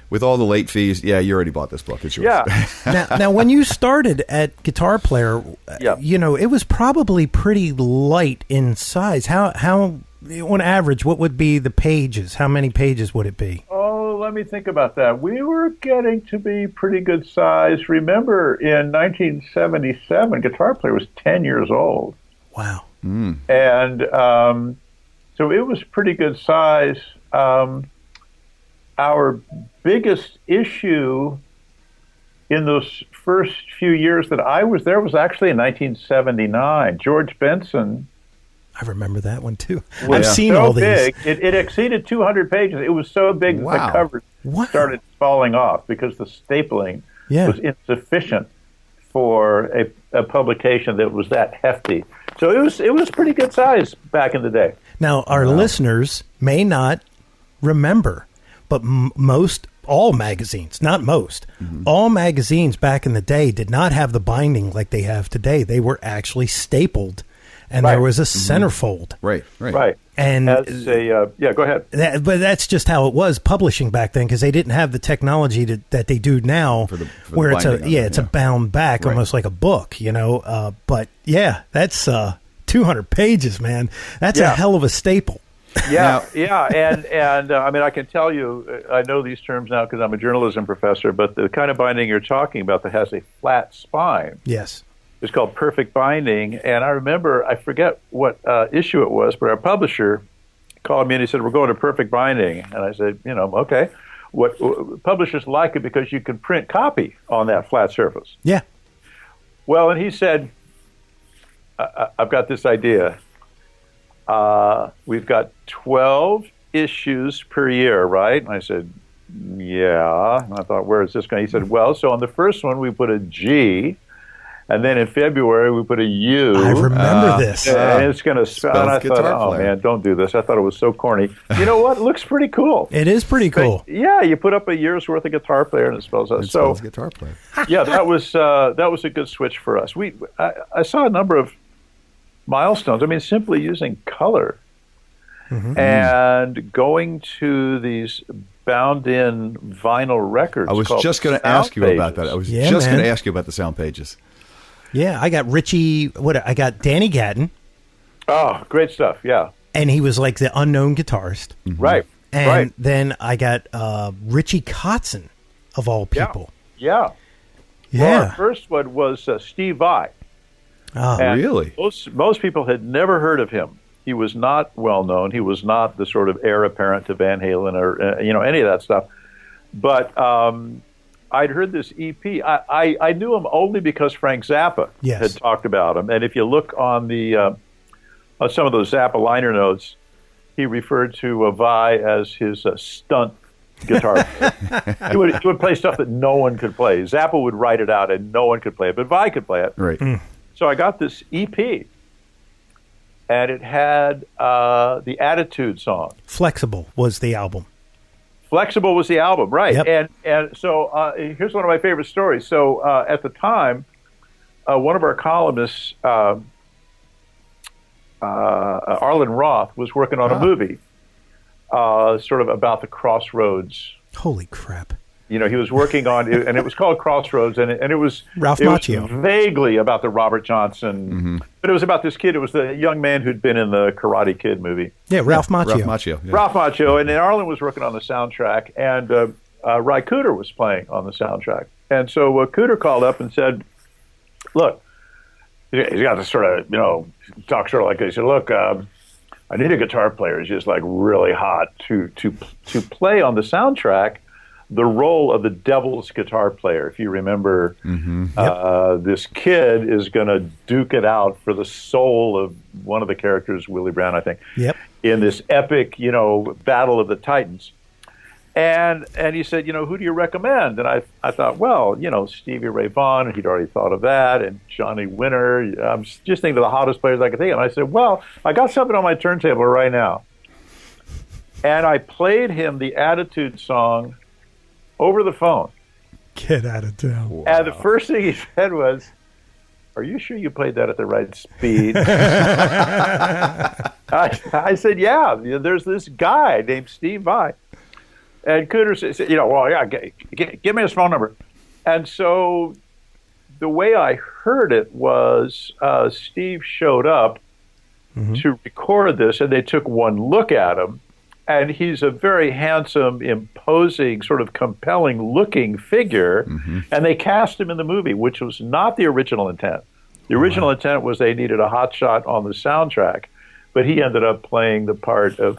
with all the late fees, you already bought this book. It's yours. Yeah. now, when you started at Guitar Player, it was probably pretty light in size. How, on average, what would be the pages? How many pages would it be? Oh, let me think about that. We were getting to be pretty good size. Remember, in 1977, Guitar Player was 10 years old. Wow. And so it was pretty good size. Our biggest issue in those first few years that I was there was actually in 1979. George Benson. I remember that one too. I've seen all these. Big. It exceeded 200 pages. It was so big that the covers started falling off because the stapling was insufficient for a publication that was that hefty. So it was pretty good size back in the day. Now, our listeners may not remember, but all magazines, not most, all magazines back in the day did not have the binding like they have today. They were actually stapled, and there was a centerfold. Right. And go ahead. But that's just how it was publishing back then, because they didn't have the technology that they do now, where it's a bound back, almost like a book, But that's 200 pages, man. That's a hell of a staple. And I mean, I can tell you, I know these terms now because I'm a journalism professor, but the kind of binding you're talking about that has a flat spine. Yes. It's called perfect binding. And I remember, I forget what issue it was, but our publisher called me and he said, "We're going to perfect binding." And I said, okay. What publishers like it because you can print copy on that flat surface. Yeah. Well, and he said, I've got this idea. We've got 12 issues per year, right? And I said, yeah. And I thought, where is this going? He said, well, so on the first one, we put a G. And then in February, we put a U. I remember this. And it's going to spell. And I thought, oh, man, don't do this. I thought it was so corny. You know what? It looks pretty cool. It is pretty cool. But, you put up a year's worth of Guitar Player and it spells out. So, Guitar Player. That was a good switch for us. I saw a number of milestones. I mean, simply using color and going to these bound-in vinyl records. I was just going to ask you about that. I was just going to ask you about the sound pages. Yeah, I got I got Danny Gatton. Oh, great stuff, yeah. And he was like the unknown guitarist. Right. And then I got Richie Kotzen, of all people. Yeah. Well, our first one was Steve Vai. Oh, really? Most people had never heard of him. He was not well known. He was not the sort of heir apparent to Van Halen or any of that stuff. But I'd heard this EP. I knew him only because Frank Zappa had talked about him. And if you look on the on some of those Zappa liner notes, he referred to Vai as his stunt guitar player. He would play stuff that no one could play. Zappa would write it out and no one could play it, but Vai could play it. Right. So I got this EP, and it had the Attitude song. Flexible was the album. Flexible was the album, right. Yep. And so here's one of my favorite stories. So at the time, one of our columnists, Arlen Roth, was working on a movie sort of about the Crossroads. Holy crap. He was working on it, and it was called Crossroads, and it was Ralph Macchio. Was vaguely about the Robert Johnson, but it was about this kid. It was the young man who'd been in the Karate Kid movie. Yeah, Ralph Macchio. Ralph Macchio, and then Arlen was working on the soundtrack, and Ry Cooder was playing on the soundtrack. And so Cooter called up and said, look, he's got to sort of, talk sort of like this. He said, look, I need a guitar player who's just like really hot to play on the soundtrack the role of the devil's guitar player. If you remember, this kid is going to duke it out for the soul of one of the characters, Willie Brown, I think, in this epic, battle of the Titans. And he said, who do you recommend? And I thought, well, Stevie Ray Vaughan, he'd already thought of that, and Johnny Winter. I'm just thinking of the hottest players I could think of. And I said, well, I got something on my turntable right now. And I played him the Attitude song over the phone. Get out of town. Wow. And the first thing he said was, are you sure you played that at the right speed? I said, yeah, there's this guy named Steve Vai. And Cooter said, well, yeah, give me his phone number. And so the way I heard it was Steve showed up to record this, and they took one look at him. And he's a very handsome, imposing, sort of compelling-looking figure. And they cast him in the movie, which was not the original intent. The original intent was they needed a hotshot on the soundtrack, but he ended up playing the part of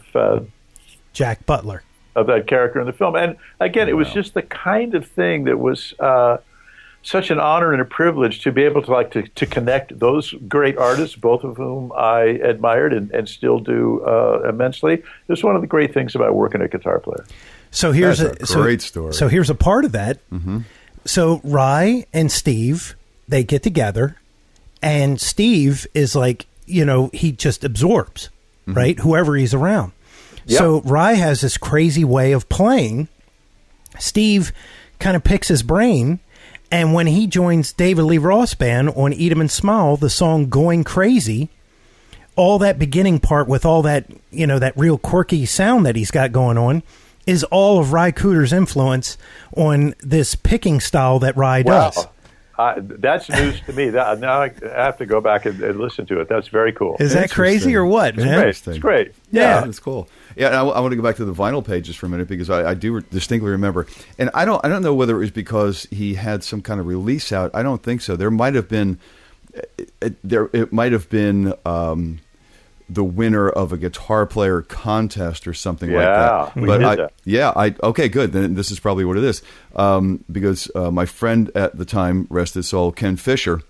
Jack Butler, of that character in the film. And again, it was just the kind of thing that was such an honor and a privilege to be able to connect those great artists, both of whom I admired and still do immensely. It's one of the great things about working a guitar player. So here's That's a great story. So here's a part of that. So Ry and Steve, they get together, and Steve is like, he just absorbs, right? Whoever he's around. Yep. So Ry has this crazy way of playing. Steve kind of picks his brain. And when he joins David Lee Roth Band on Eat 'Em and Smile, the song Going Crazy, all that beginning part with all that, that real quirky sound that he's got going on is all of Ry Cooder's influence on this picking style that Ry does. That's news to me. Now I have to go back and listen to it. That's very cool. Is that crazy or what, man? It's great. Yeah, it's cool. Yeah, and I want to go back to the vinyl pages for a minute because I do distinctly remember, and I don't know whether it was because he had some kind of release out. I don't think so. There might have been it might have been the winner of a guitar player contest or something like that. Okay, good. Then this is probably what it is. Because my friend at the time, rest his soul, Ken Fisher,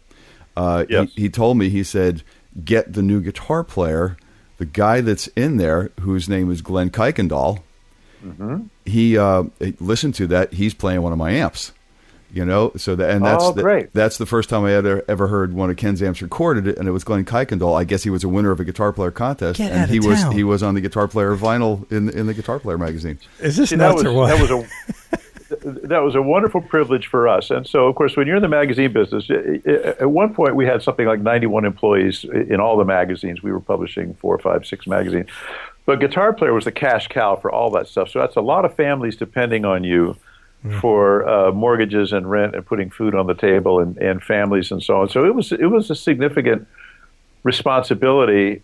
he told me, he said, get the new guitar player, the guy that's in there, whose name is Glenn Kuykendall. He listened to that. He's playing one of my amps. So that's the first time I ever heard one of Ken's amps recorded it, and it was Glenn Kuykendall. I guess he was a winner of a guitar player contest, and he was on the guitar player vinyl in the Guitar Player magazine. Is this nuts or what? That was a wonderful privilege for us. And so, of course, when you're in the magazine business, at one point we had something like 91 employees in all the magazines. We were publishing 4, 5, 6 magazines. But Guitar Player was the cash cow for all that stuff. So that's a lot of families depending on you for mortgages and rent and putting food on the table and families and so on. So it was a significant responsibility,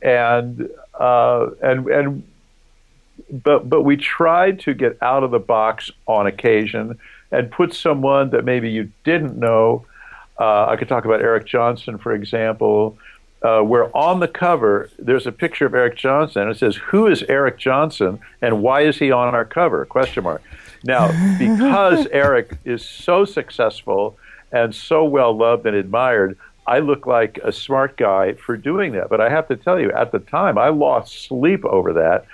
but we tried to get out of the box on occasion and put someone that maybe you didn't know. I could talk about Eric Johnson, for example, where on the cover there's a picture of Eric Johnson and it says, "Who is Eric Johnson and why is he on our cover?" ? Now, because Eric is so successful and so well loved and admired, I look like a smart guy for doing that. But I have to tell you, at the time, I lost sleep over that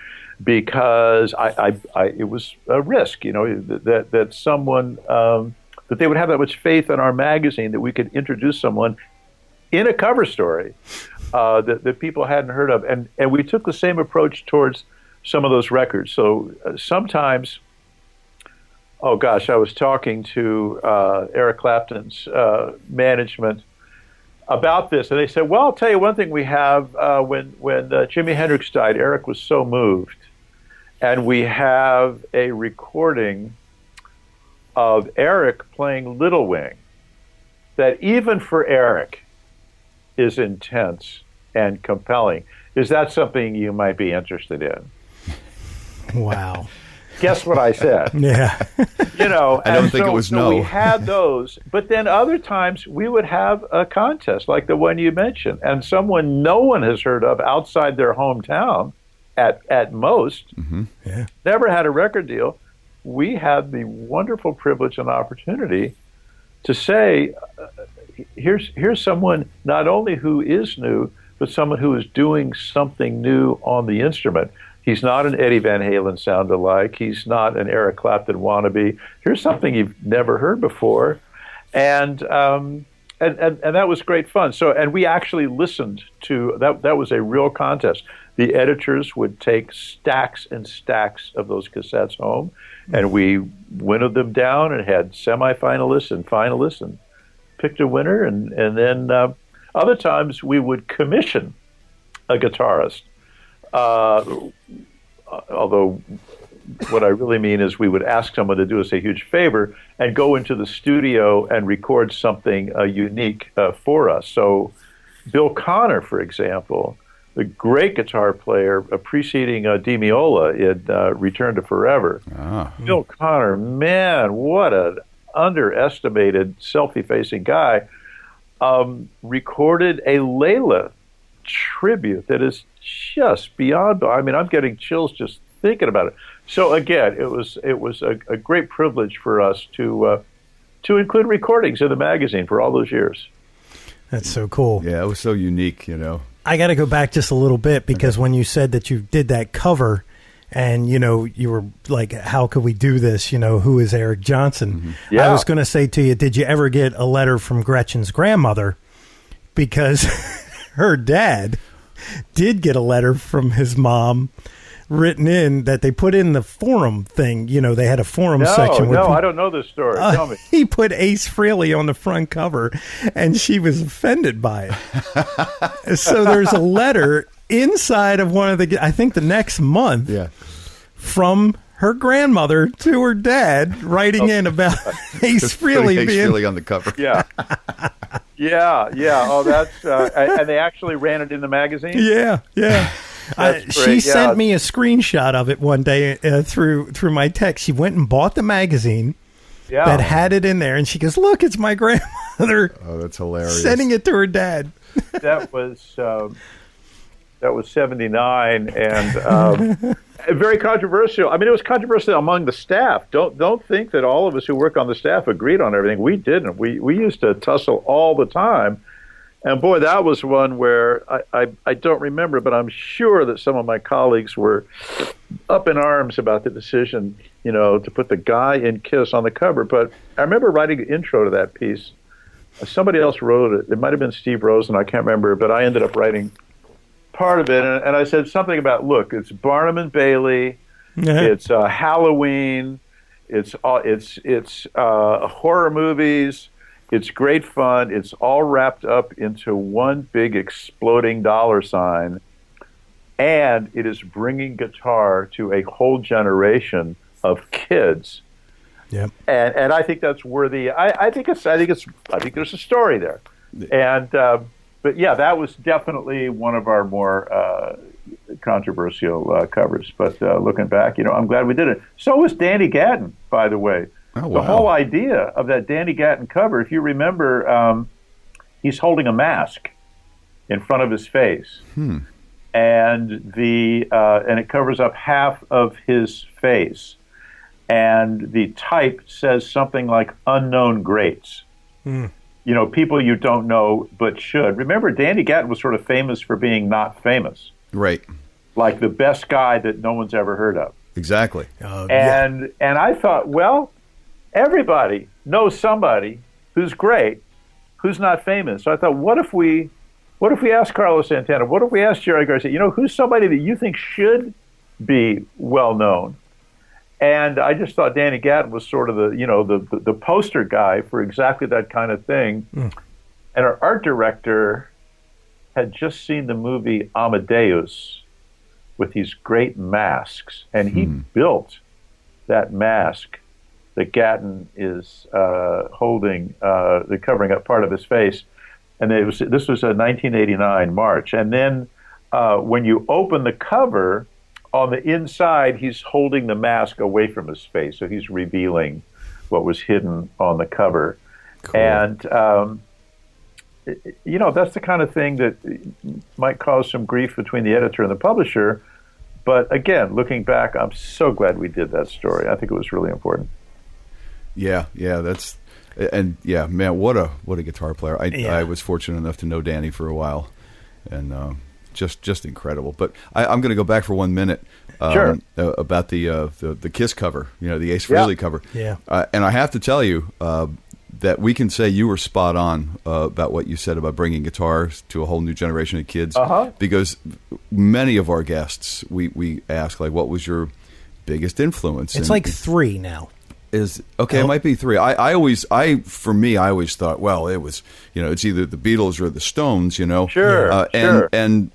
because it was a risk, that someone, that they would have that much faith in our magazine that we could introduce someone in a cover story that people hadn't heard of. And we took the same approach towards some of those records. So sometimes... Oh gosh, I was talking to Eric Clapton's management about this, and they said, "Well, I'll tell you one thing we have. When Jimi Hendrix died, Eric was so moved, and we have a recording of Eric playing Little Wing that even for Eric is intense and compelling. Is that something you might be interested in?" Wow. Guess what I said? Yeah. You know, I don't think it was so no. we had those, but then other times we would have a contest like the one you mentioned, and someone no one has heard of outside their hometown, at most, never had a record deal. We had the wonderful privilege and opportunity to say, here's someone not only who is new, but someone who is doing something new on the instrument. He's not an Eddie Van Halen sound-alike. He's not an Eric Clapton wannabe. Here's something you've never heard before, and that was great fun. So, and we actually listened to that. That was a real contest. The editors would take stacks and stacks of those cassettes home, and we winnowed them down and had semifinalists and finalists and picked a winner. And then other times we would commission a guitarist. Although what I really mean is we would ask someone to do us a huge favor and go into the studio and record something unique for us. So Bill Connor, for example, the great guitar player preceding Di Meola in Return to Forever. Bill Connor, man, what an underestimated, self-effacing guy, recorded a Layla tribute that is just beyond. I mean, I'm getting chills just thinking about it. So again, it was a great privilege for us to include recordings in the magazine for all those years. That's so cool. Yeah, it was so unique, you know. I got to go back just a little bit because when you said that you did that cover and, you know, you were like, how could we do this? You know, who is Eric Johnson? Yeah. I was going to say to you, did you ever get a letter from Gretchen's grandmother? Because her dad did get a letter from his mom written in that they put in the forum thing. You know, they had a forum section. No, I don't know this story. Tell me. He put Ace Frehley on the front cover, and she was offended by it. So there's a letter inside of one of the, I think the next month, from her grandmother to her dad, writing in about Ace Frehley being on the cover. Yeah. Yeah. Oh, that's and they actually ran it in the magazine. Yeah. She sent me a screenshot of it one day through my text. She went and bought the magazine that had it in there, and she goes, "Look, it's my grandmother." Oh, that's hilarious! Sending it to her dad. That was 79, and very controversial. I mean, it was controversial among the staff. Don't think that all of us who work on the staff agreed on everything. We didn't. We used to tussle all the time. And boy, that was one where I don't remember, but I'm sure that some of my colleagues were up in arms about the decision, you know, to put the guy in Kiss on the cover. But I remember writing an intro to that piece. Somebody else wrote it. It might have been Steve Rosen. I can't remember, but I ended up writing part of it. And I said something about, look, it's Barnum and Bailey, it's Halloween, it's horror movies. It's great fun. It's all wrapped up into one big exploding dollar sign, and it is bringing guitar to a whole generation of kids. Yep. And I think that's worthy. I think there's a story there. And but yeah, that was definitely one of our more controversial covers. But looking back, you know, I'm glad we did it. So was Danny Gatton, by the way. Oh, wow. The whole idea of that Danny Gatton cover, if you remember, he's holding a mask in front of his face, and it covers up half of his face, and the type says something like "unknown greats." You know, people you don't know but should. Remember, Danny Gatton was sort of famous for being not famous, Right. like the best guy that no one's ever heard of. Exactly. And I thought, well, everybody knows somebody who's great, who's not famous. So I thought, what if we ask Carlos Santana? What if we ask Jerry Garcia? You know, who's somebody that you think should be well known? And I just thought Danny Gatton was sort of the poster guy for exactly that kind of thing. And our art director had just seen the movie Amadeus with these great masks, and he built that mask that Gatton is holding, covering up part of his face. And this was a 1989 March. And then when you open the cover, on the inside, he's holding the mask away from his face, so he's revealing what was hidden on the cover. Cool. And, that's the kind of thing that might cause some grief between the editor and the publisher. But again, looking back, I'm so glad we did that story. I think it was really important. Yeah, man, what a guitar player. I was fortunate enough to know Danny for a while, and just incredible. But I'm going to go back for 1 minute about the Kiss cover, the Ace Frehley cover. Yeah, and I have to tell you that we can say you were spot on about what you said about bringing guitars to a whole new generation of kids. Because many of our guests, we ask, like, what was your biggest influence? It's like 3 now. It might be 3. I always thought, well, it was, it's either the Beatles or the Stones, Sure. And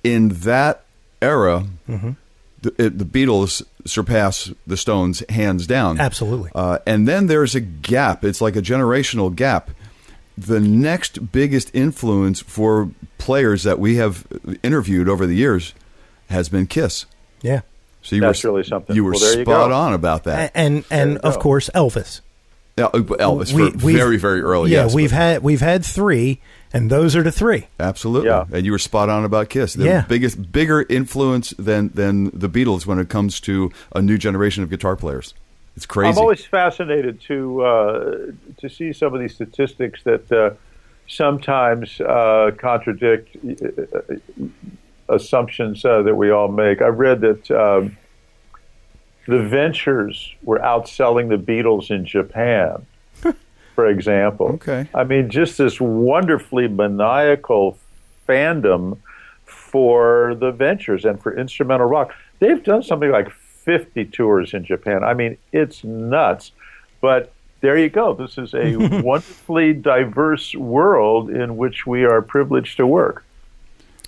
in that era, the Beatles surpass the Stones hands down. Absolutely. And then there's a gap. It's like a generational gap. The next biggest influence for players that we have interviewed over the years has been Kiss. Yeah. So that's really something. You were spot on about that. And of course, Elvis. Elvis, very, very early. Yeah, yes, we've had 3, and those are the 3. Absolutely. Yeah. And you were spot on about Kiss. They're bigger influence than the Beatles when it comes to a new generation of guitar players. It's crazy. I'm always fascinated to see some of these statistics that sometimes contradict assumptions that we all make. I read that the Ventures were outselling the Beatles in Japan, for example. Okay. I mean, just this wonderfully maniacal fandom for the Ventures and for instrumental rock. They've done something like 50 tours in Japan. I mean, it's nuts. But there you go. This is a wonderfully diverse world in which we are privileged to work.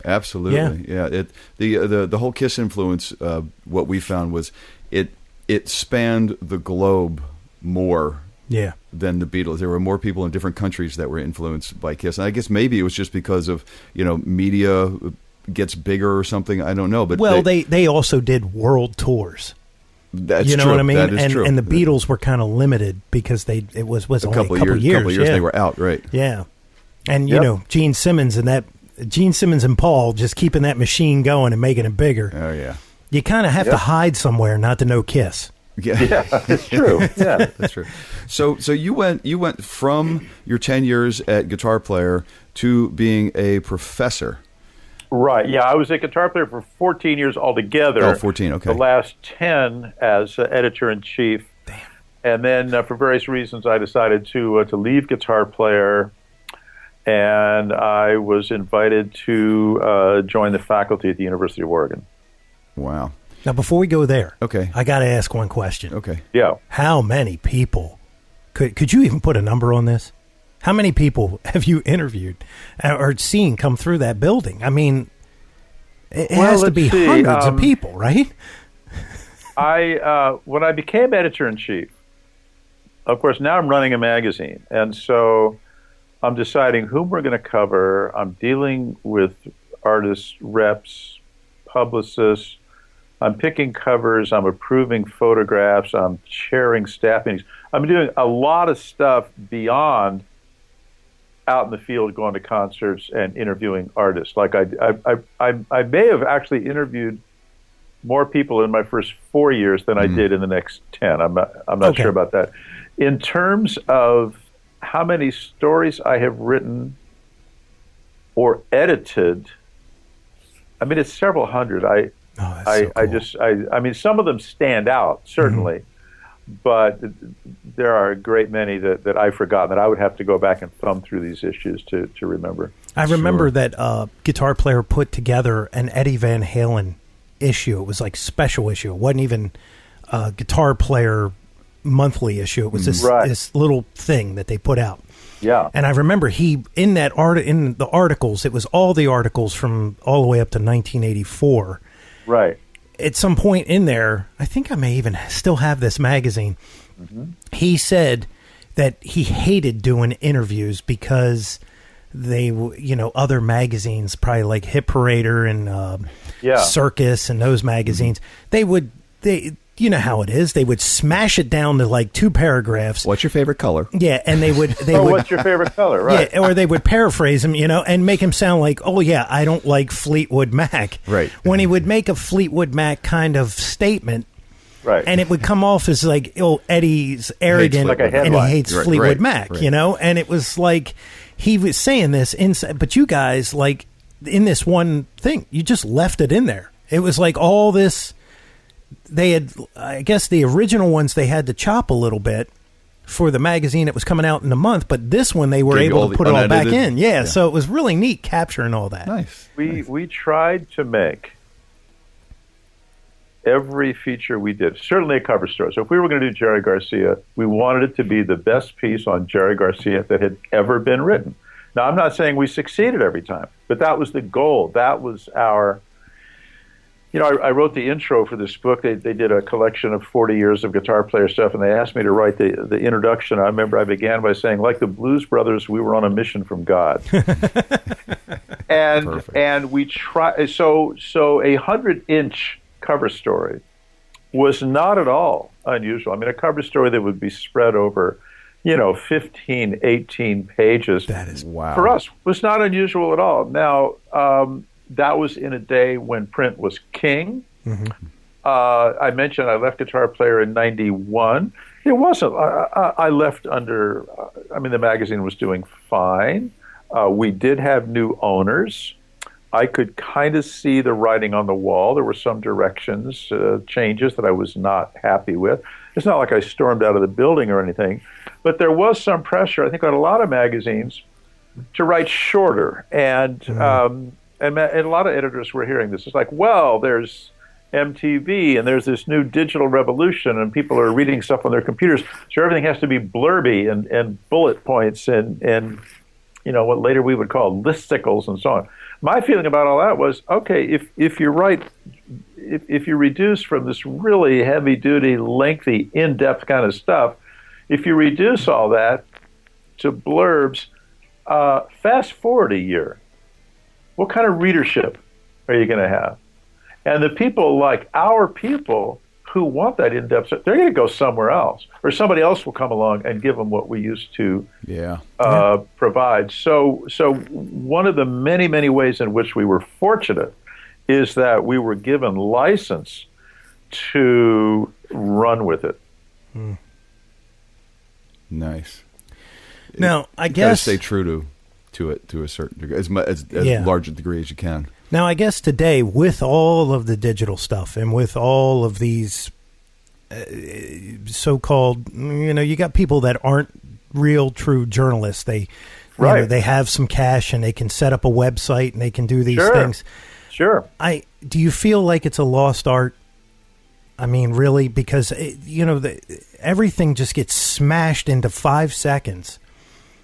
Absolutely, yeah. The whole Kiss influence, what we found was it spanned the globe more than the Beatles. There were more people in different countries that were influenced by Kiss, and I guess maybe it was just because of media gets bigger or something. I don't know, but they also did world tours. That's you know true. what I mean? That is true. And the Beatles were kind of limited because it was only a couple years. They were out, right? Yeah, and Gene Simmons and Paul just keeping that machine going and making it bigger. Oh yeah. You kind of have to hide somewhere not to know Kiss. Yeah, it's true. Yeah, that's true. So you went from your 10 years at guitar player to being a professor. Right. Yeah, I was a guitar player for 14 years altogether. Oh, 14. Okay. The last 10 as editor-in-chief. Damn. And then for various reasons, I decided to leave guitar player, and I was invited to join the faculty at the University of Oregon. Wow. Now, before we go there, I got to ask one question. Okay. Yeah. How many people, could you even put a number on this? How many people have you interviewed or seen come through that building? I mean, it has to be hundreds of people, right? When I became editor-in-chief, of course, now I'm running a magazine, and so I'm deciding whom we're going to cover. I'm dealing with artists, reps, publicists. I'm picking covers. I'm approving photographs. I'm chairing staff meetings. I'm doing a lot of stuff beyond out in the field, going to concerts and interviewing artists. Like I may have actually interviewed more people in my first 4 years than I did in the next 10. I'm not sure about that. In terms of how many stories I have written or edited, I mean, it's several hundred. I mean, some of them stand out, certainly, but there are a great many that I've forgotten that I would have to go back and thumb through these issues to remember. I remember that Guitar Player put together an Eddie Van Halen issue. It was like special issue. It wasn't even a Guitar Player monthly issue. It was this little thing that they put out. Yeah. And I remember in the articles, it was all the articles from all the way up to 1984. Right. At some point in there, I think I may even still have this magazine. He said that he hated doing interviews because they, other magazines, probably like Hit Parader and Circus and those magazines. You know how it is. They would smash it down to like 2 paragraphs. What's your favorite color? Yeah, and they would. What's your favorite color? Right. Yeah, or they would paraphrase him, and make him sound like, "Oh yeah, I don't like Fleetwood Mac." Right. When he would make a Fleetwood Mac kind of statement, right, and it would come off as like, "Oh, Eddie's arrogant and he hates Fleetwood Mac," and it was like he was saying this inside, but you guys, like in this one thing, you just left it in there. It was like all this. They had, I guess, the original ones they had to chop a little bit for the magazine that was coming out in a month, but this one they were able to put it all back in. Yeah, so it was really neat capturing all that. Nice. We tried to make every feature we did, certainly a cover story. So if we were going to do Jerry Garcia, we wanted it to be the best piece on Jerry Garcia that had ever been written. Now, I'm not saying we succeeded every time, but that was the goal. That was our... I wrote the intro for this book. They did a collection of 40 years of guitar player stuff, and they asked me to write the introduction. I remember I began by saying, like the Blues Brothers, we were on a mission from God. and we try. So a 100-inch cover story was not at all unusual. I mean, a cover story that would be spread over, 15, 18 pages. That is wow. For us, was not unusual at all. Now, that was in a day when print was king. Mm-hmm. I mentioned I left Guitar Player in 91. It wasn't. I left under, the magazine was doing fine. We did have new owners. I could kind of see the writing on the wall. There were some directions, changes that I was not happy with. It's not like I stormed out of the building or anything, but there was some pressure, I think, on a lot of magazines to write shorter. And a lot of editors were hearing this. It's like, well, there's MTV and there's this new digital revolution and people are reading stuff on their computers. So everything has to be blurby and bullet points and what later we would call listicles and so on. My feeling about all that was, okay, if you reduce from this really heavy duty, lengthy, in-depth kind of stuff, if you reduce all that to blurbs, fast forward a year. What kind of readership are you going to have? And the people like our people who want that in-depth, they're going to go somewhere else. Or somebody else will come along and give them what we used to provide. So one of the many, many ways in which we were fortunate is that we were given license to run with it. Hmm. Nice. Now, I you guess... gotta stay true to it to a certain degree, as large a degree as you can. Now, I guess today, with all of the digital stuff and with all of these so-called, you got people that aren't real, true journalists. They have some cash and they can set up a website and they can do these things. Sure. Do you feel like it's a lost art? I mean, really, because everything just gets smashed into 5 seconds.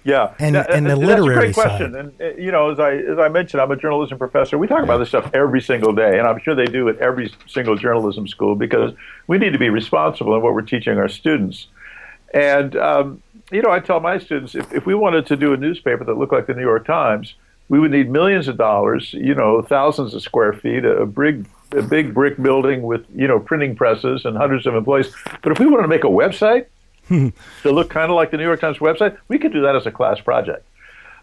Yeah, and the literary that's a great question. side. And as I mentioned, I'm a journalism professor. We talk about this stuff every single day, and I'm sure they do at every single journalism school because we need to be responsible in what we're teaching our students. And I tell my students if we wanted to do a newspaper that looked like the New York Times, we would need millions of dollars, thousands of square feet, a big brick building with printing presses and hundreds of employees. But if we wanted to make a website to look kind of like the New York Times website, we could do that as a class project.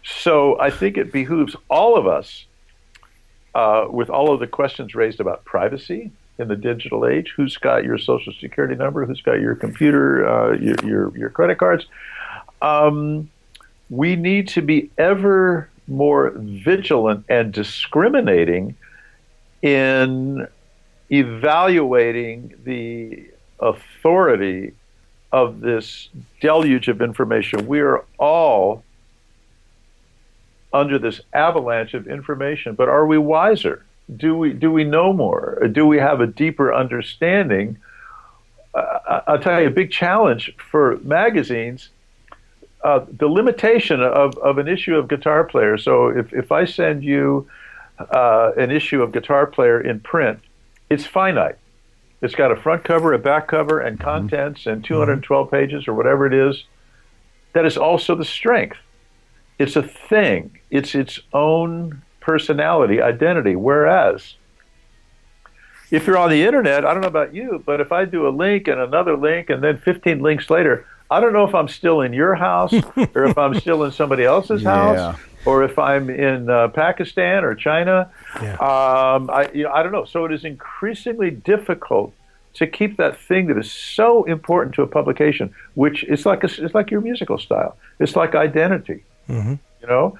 So I think it behooves all of us, with all of the questions raised about privacy in the digital age, who's got your social security number, who's got your computer, your credit cards, we need to be ever more vigilant and discriminating in evaluating the authority of this deluge of information. We are all under this avalanche of information, but are we wiser? Do we know more? Or do we have a deeper understanding? I'll tell you a big challenge for magazines, the limitation of an issue of Guitar Player. So if I send you an issue of Guitar Player in print, it's finite. It's got a front cover, a back cover, and contents, and 212 pages or whatever it is. That is also the strength. It's a thing. It's its own personality, identity. Whereas if you're on the internet, I don't know about you, but if I do a link and another link and then 15 links later, I don't know if I'm still in your house or if I'm still in somebody else's house or if I'm in Pakistan or China. Yeah. I don't know. So it is increasingly difficult to keep that thing that is so important to a publication, which is it's like your musical style. It's like identity. Mm-hmm. You know,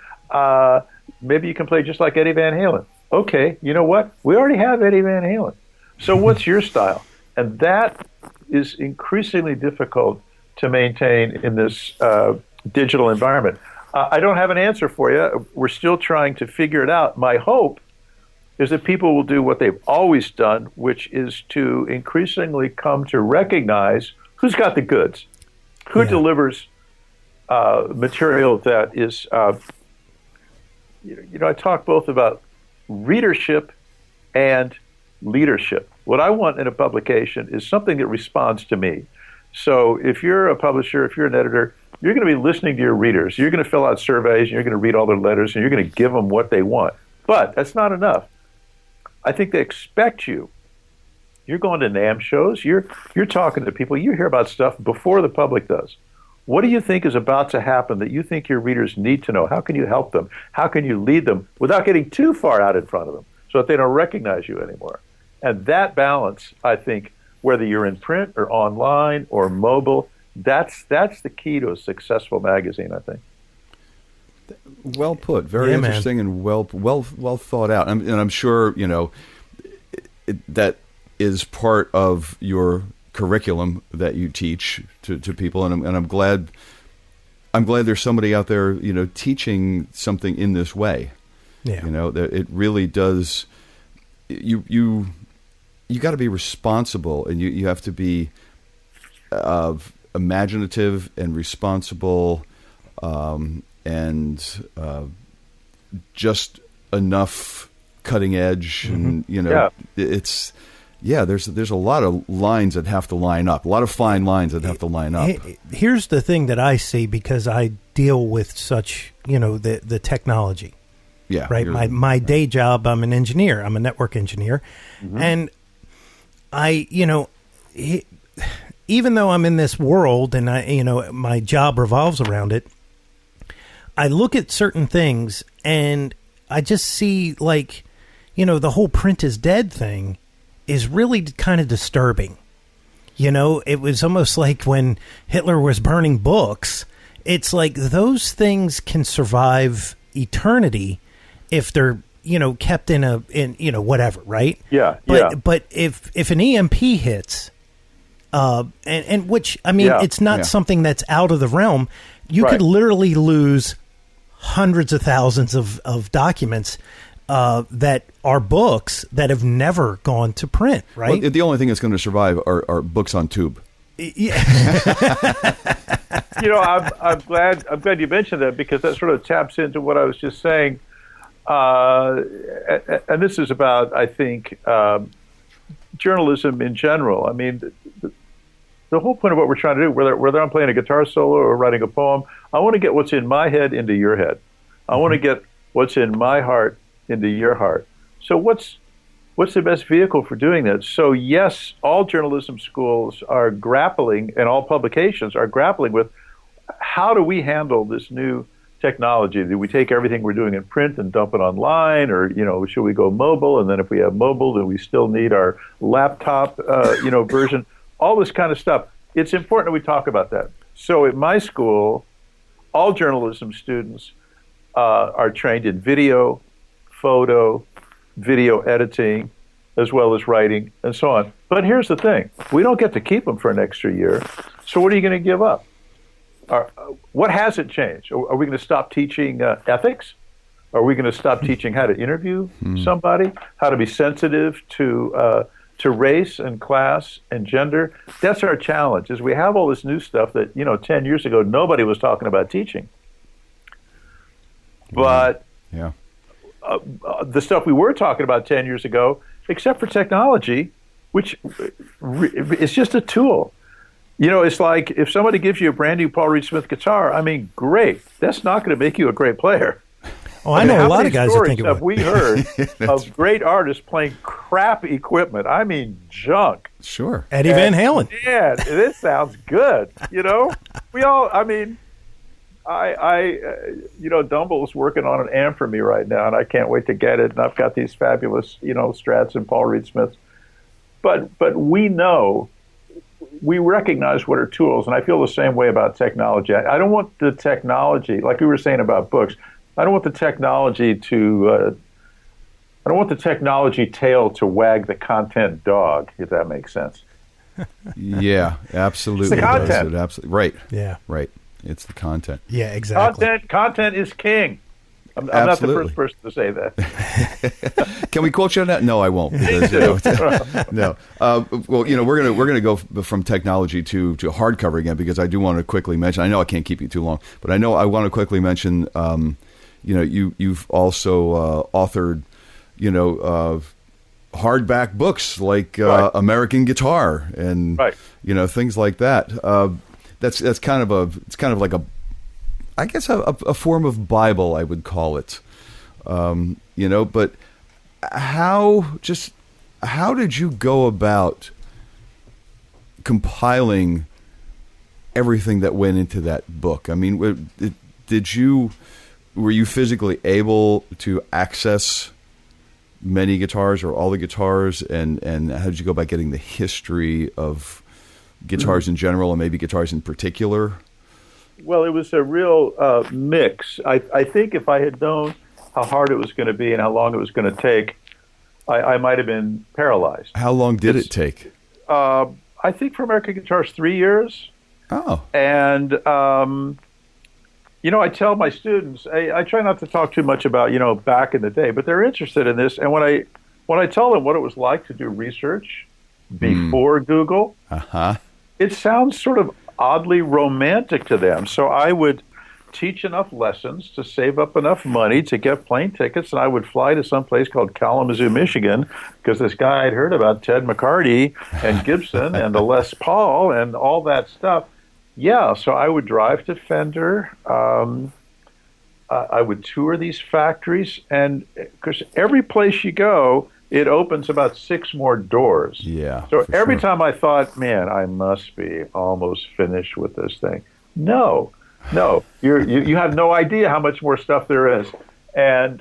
maybe you can play just like Eddie Van Halen. Okay, you know what? We already have Eddie Van Halen. So what's your style? And that is increasingly difficult to maintain in this digital environment. I don't have an answer for you. We're still trying to figure it out. My hope is that people will do what they've always done, which is to increasingly come to recognize who's got the goods, who delivers material that is, I talk both about readership and leadership. What I want in a publication is something that responds to me. So if you're a publisher, if you're an editor, you're going to be listening to your readers. You're going to fill out surveys, and you're going to read all their letters, and you're going to give them what they want. But that's not enough. I think they expect you. You're going to NAMM shows. You're talking to people. You hear about stuff before the public does. What do you think is about to happen that you think your readers need to know? How can you help them? How can you lead them without getting too far out in front of them so that they don't recognize you anymore? And that balance, I think, whether you're in print or online or mobile, that's the key to a successful magazine, I think. Well put. Very interesting and well thought out. And I'm sure, that is part of your curriculum that you teach to people. And I'm glad there's somebody out there, teaching something in this way. Yeah. That it really does. You got to be responsible, and you have to be imaginative and responsible, and just enough cutting edge, and it's there's a lot of lines that have to line up, a lot of fine lines that have to line up. Here's the thing that I see, because I deal with such the technology. Yeah, right. My day job, I'm an engineer. I'm a network engineer, and I even though I'm in this world and my job revolves around it, I look at certain things and I just see the whole print is dead thing is really kind of disturbing. It was almost like when Hitler was burning books. It's like those things can survive eternity if they're kept in whatever, right? Yeah. But if an EMP hits, and which, I mean, it's not something that's out of the realm. You could literally lose hundreds of thousands of documents that are books that have never gone to print, right? Well, the only thing that's going to survive are books on tube. Yeah. I'm glad you mentioned that, because that sort of taps into what I was just saying. And this is about, I think, journalism in general. I mean, the whole point of what we're trying to do, whether I'm playing a guitar solo or writing a poem, I want to get what's in my head into your head. I want to get what's in my heart into your heart. So what's the best vehicle for doing that? So yes, all journalism schools are grappling, and all publications are grappling with, how do we handle this new technology? Do we take everything we're doing in print and dump it online, or should we go mobile? And then if we have mobile, do we still need our laptop version? All this kind of stuff. It's important that we talk about that. So at my school, all journalism students are trained in video, photo, video editing, as well as writing, and so on. But here's the thing. We don't get to keep them for an extra year. So what are you going to give up? What hasn't changed? Are we going to stop teaching ethics? Are we going to stop teaching how to interview somebody, how to be sensitive to race and class and gender? That's our challenge, is we have all this new stuff that, 10 years ago, nobody was talking about teaching. But the stuff we were talking about 10 years ago, except for technology, which is just a tool. It's like if somebody gives you a brand new Paul Reed Smith guitar, I mean, great. That's not going to make you a great player. Oh, I know How a lot many of guys that stories think it have would. we heard of great artists playing crap equipment? I mean, junk. Sure. Eddie Van Halen. Yeah, this sounds good. We all. I mean, Dumble's working on an amp for me right now, and I can't wait to get it. And I've got these fabulous, Strats and Paul Reed Smiths. But we recognize what are tools, and I feel the same way about technology. I don't want the technology, like we were saying about books. I don't want the technology tail to wag the content dog, if that makes sense. Yeah, absolutely. It's the content. Absolutely. Right. Yeah. Right. It's the content. Yeah, exactly. Content is king. I'm not the first person to say that. Can we quote you on that? No, I won't. Because, no. We're gonna go from technology to hardcover again, because I do want to quickly mention. I know I can't keep you too long, but I want to quickly mention. You've also authored, hardback books like American Guitar and things like that. That's kind of like a form of Bible, I would call it. But how did you go about compiling everything that went into that book? I mean, were you physically able to access many guitars or all the guitars, and how did you go about getting the history of guitars in general and maybe guitars in particular? Well, it was a real mix. I think if I had known how hard it was going to be and how long it was going to take, I might have been paralyzed. How long did it take? I think for American Guitars, 3 years. Oh. And, I tell my students, I try not to talk too much about, back in the day, but they're interested in this. And when I tell them what it was like to do research before Google, it sounds sort of oddly romantic to them. So I would teach enough lessons to save up enough money to get plane tickets, and I would fly to some place called Kalamazoo, Michigan, because this guy I'd heard about, Ted McCarty and Gibson and the Les Paul and all that stuff. Yeah, so I would drive to Fender. I would tour these factories, and because every place you go, it opens about 6 more doors. Yeah. So every time I thought, man, I must be almost finished with this thing. No, you have no idea how much more stuff there is. And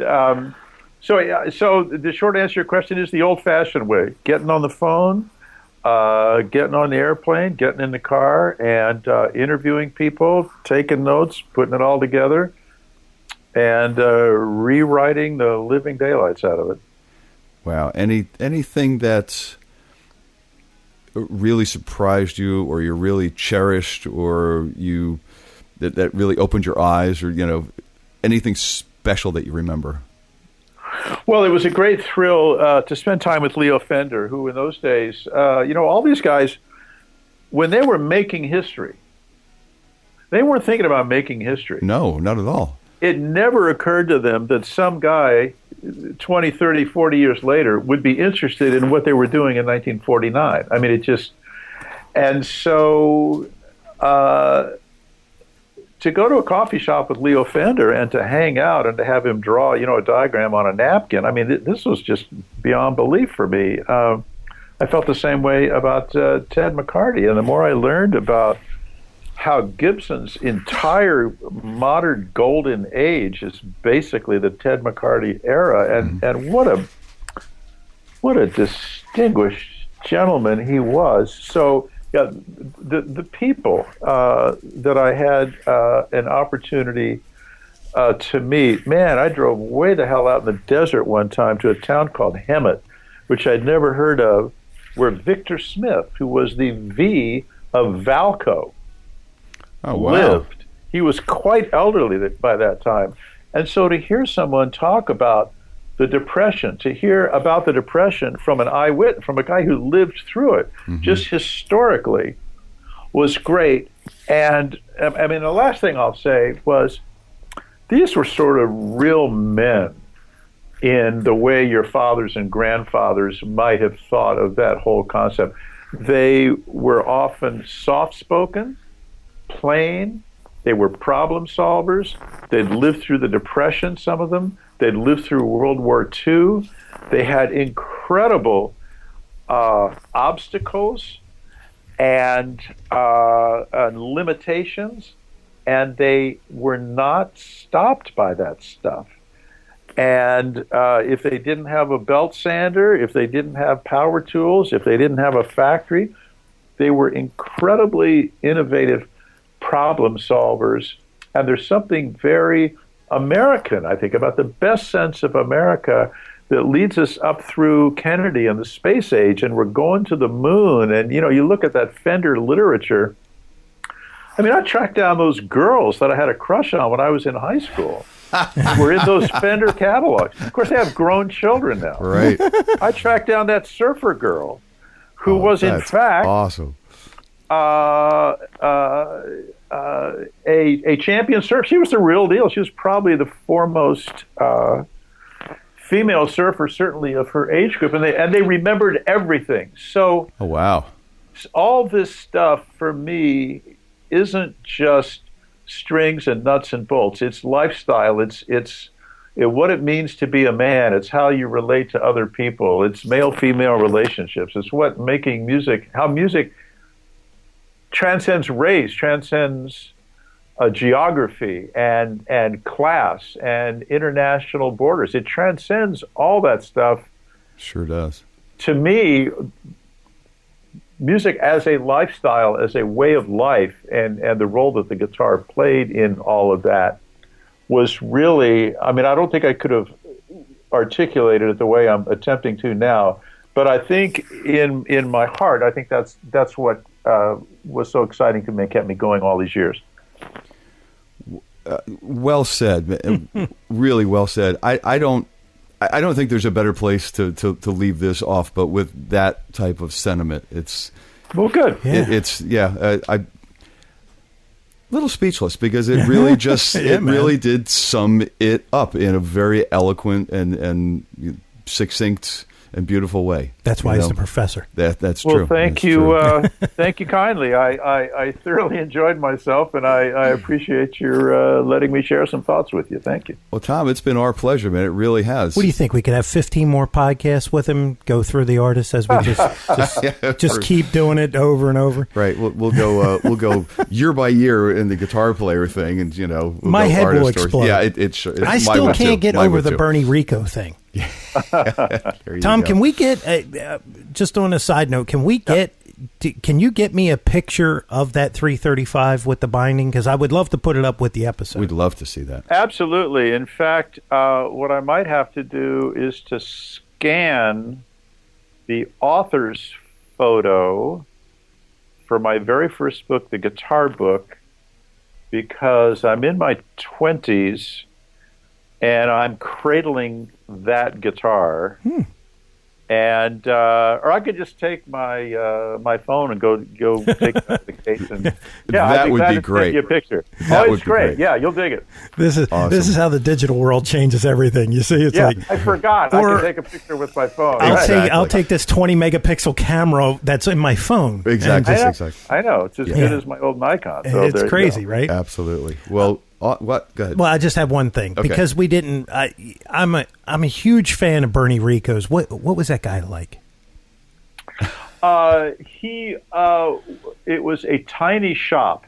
so the short answer to your question is the old-fashioned way: getting on the phone, getting on the airplane, getting in the car, and interviewing people, taking notes, putting it all together, and rewriting the living daylights out of it. Wow. Anything that really surprised you, or you really cherished, or that really opened your eyes, or anything special that you remember? Well, it was a great thrill to spend time with Leo Fender, who in those days, all these guys, when they were making history, they weren't thinking about making history. No, not at all. It never occurred to them that some guy 20, 30, 40 years later would be interested in what they were doing in 1949. I mean, it just... And so to go to a coffee shop with Leo Fender and to hang out and to have him draw, a diagram on a napkin, I mean, this was just beyond belief for me. I felt the same way about Ted McCarty. And the more I learned about how Gibson's entire modern golden age is basically the Ted McCarty era, and what a distinguished gentleman he was. So yeah, the people that I had an opportunity to meet, man, I drove way the hell out in the desert one time to a town called Hemet, which I'd never heard of, where Victor Smith, who was the V of Valco, lived. He was quite elderly by that time. And so to hear someone talk about the Depression, to hear about the Depression from an eyewitness, from a guy who lived through it, just historically, was great. And I mean, the last thing I'll say was, these were sort of real men in the way your fathers and grandfathers might have thought of that whole concept. They were often soft-spoken, plain, They were problem solvers. They'd lived through the Depression, some of them. They'd lived through World War II. They had incredible obstacles and limitations, and they were not stopped by that stuff. And if they didn't have a belt sander, if they didn't have power tools, if they didn't have a factory, they were incredibly innovative problem solvers. And there's something very American, I think, about the best sense of America that leads us up through Kennedy and the space age, and we're going to the moon. And, you know, you look at that Fender literature. I mean, I tracked down those girls that I had a crush on when I was in high school. We're in those Fender catalogs. Of course, they have grown children now. Right. I tracked down that surfer girl who was, in fact, awesome. A champion surfer. She was the real deal. She was probably the foremost female surfer, certainly of her age group, and they remembered everything. So, oh wow, all this stuff for me isn't just strings and nuts and bolts. It's lifestyle. It's what it means to be a man. It's how you relate to other people. It's male-female relationships. It's what making music, how music transcends race, transcends geography and class and international borders. It transcends all that stuff. Sure does. To me, music as a lifestyle, as a way of life, and the role that the guitar played in all of that was really, I mean, I don't think I could have articulated it the way I'm attempting to now, but I think in my heart, I think that's what was so exciting to me, kept me going all these years. Well said. Really well said. I don't think there's a better place to leave this off, but with that type of sentiment, it's well, good. I'm a little speechless because it really just really did sum it up in a very eloquent and succinct and beautiful way. That's why he's the professor. That's true. Well, thank you. Thank you kindly. I thoroughly enjoyed myself, and I appreciate your letting me share some thoughts with you. Thank you. Well, Tom, it's been our pleasure, man. It really has. What do you think? We could have 15 more podcasts with him, go through the artists as we just keep doing it over and over. Right. We'll go year by year in the guitar player thing, and we'll my head will explode. Yeah, it's I still can't get over the Bernie Rico thing. Tom, can we get just on a side note? Can you get me a picture of that 335 with the binding? Because I would love to put it up with the episode. We'd love to see that. Absolutely. In fact, what I might have to do is to scan the author's photo for my very first book, the guitar book, because I'm in my 20s and I'm cradling that guitar. And or I could just take my my phone and go take the case, and that would be great. Take you a picture. It's great. Yeah, you'll dig it. This is awesome. This is how the digital world changes everything. You see, it's like I forgot. I can take a picture with my phone. I'll take this 20 megapixel camera that's in my phone. Exactly. I know. It's as good as my old Nikon. So it's crazy, right? Absolutely. Well. What? Go ahead. Well, I just have one thing because we didn't. I'm a huge fan of Bernie Rico's. What was that guy like? It was a tiny shop,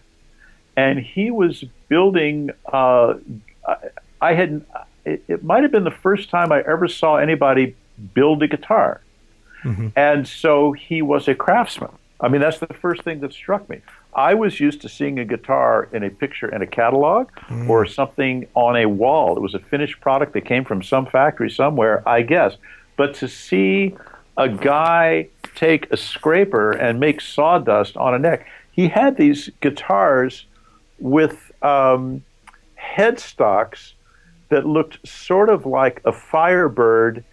and he was building. It might have been the first time I ever saw anybody build a guitar, and so he was a craftsman. I mean, that's the first thing that struck me. I was used to seeing a guitar in a picture in a catalog or something on a wall. It was a finished product that came from some factory somewhere, I guess. But to see a guy take a scraper and make sawdust on a neck, he had these guitars with headstocks that looked sort of like a Firebird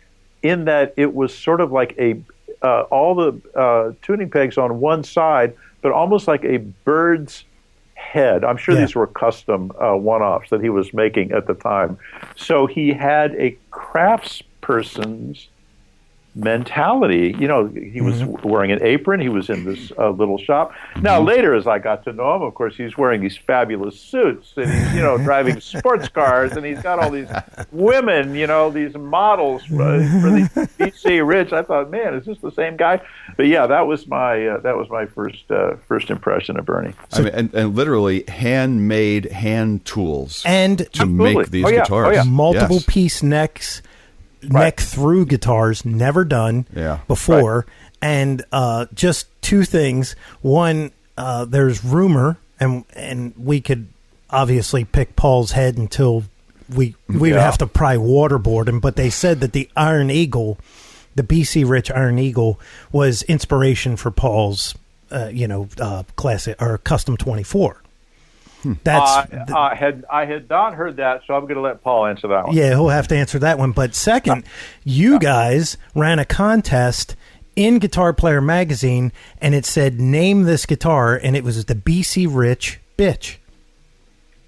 in that it was sort of like all the tuning pegs on one side, but almost like a bird's head. I'm sure these were custom one-offs that he was making at the time. So he had a craftsperson's mentality. You know, he was wearing an apron. He was in this little shop. Now, later, as I got to know him, of course, he's wearing these fabulous suits, and he's, driving sports cars, and he's got all these women, these models for the BC Rich. I thought, man, is this the same guy? But yeah, that was my first impression of Bernie. I mean, and literally handmade hand tools and to make these guitars. Oh, yeah. Multiple piece necks. Neck through guitars, never done before. And just two things. One, there's rumor, and we could obviously pick Paul's head until we would have to probably waterboard him, but they said that the Iron Eagle, the BC Rich Iron Eagle, was inspiration for Paul's classic or Custom 24. I had not heard that, so I'm going to let Paul answer that one. Yeah, he'll have to answer that one. But second, you guys ran a contest in Guitar Player magazine, and it said, name this guitar, and it was the BC Rich Bitch.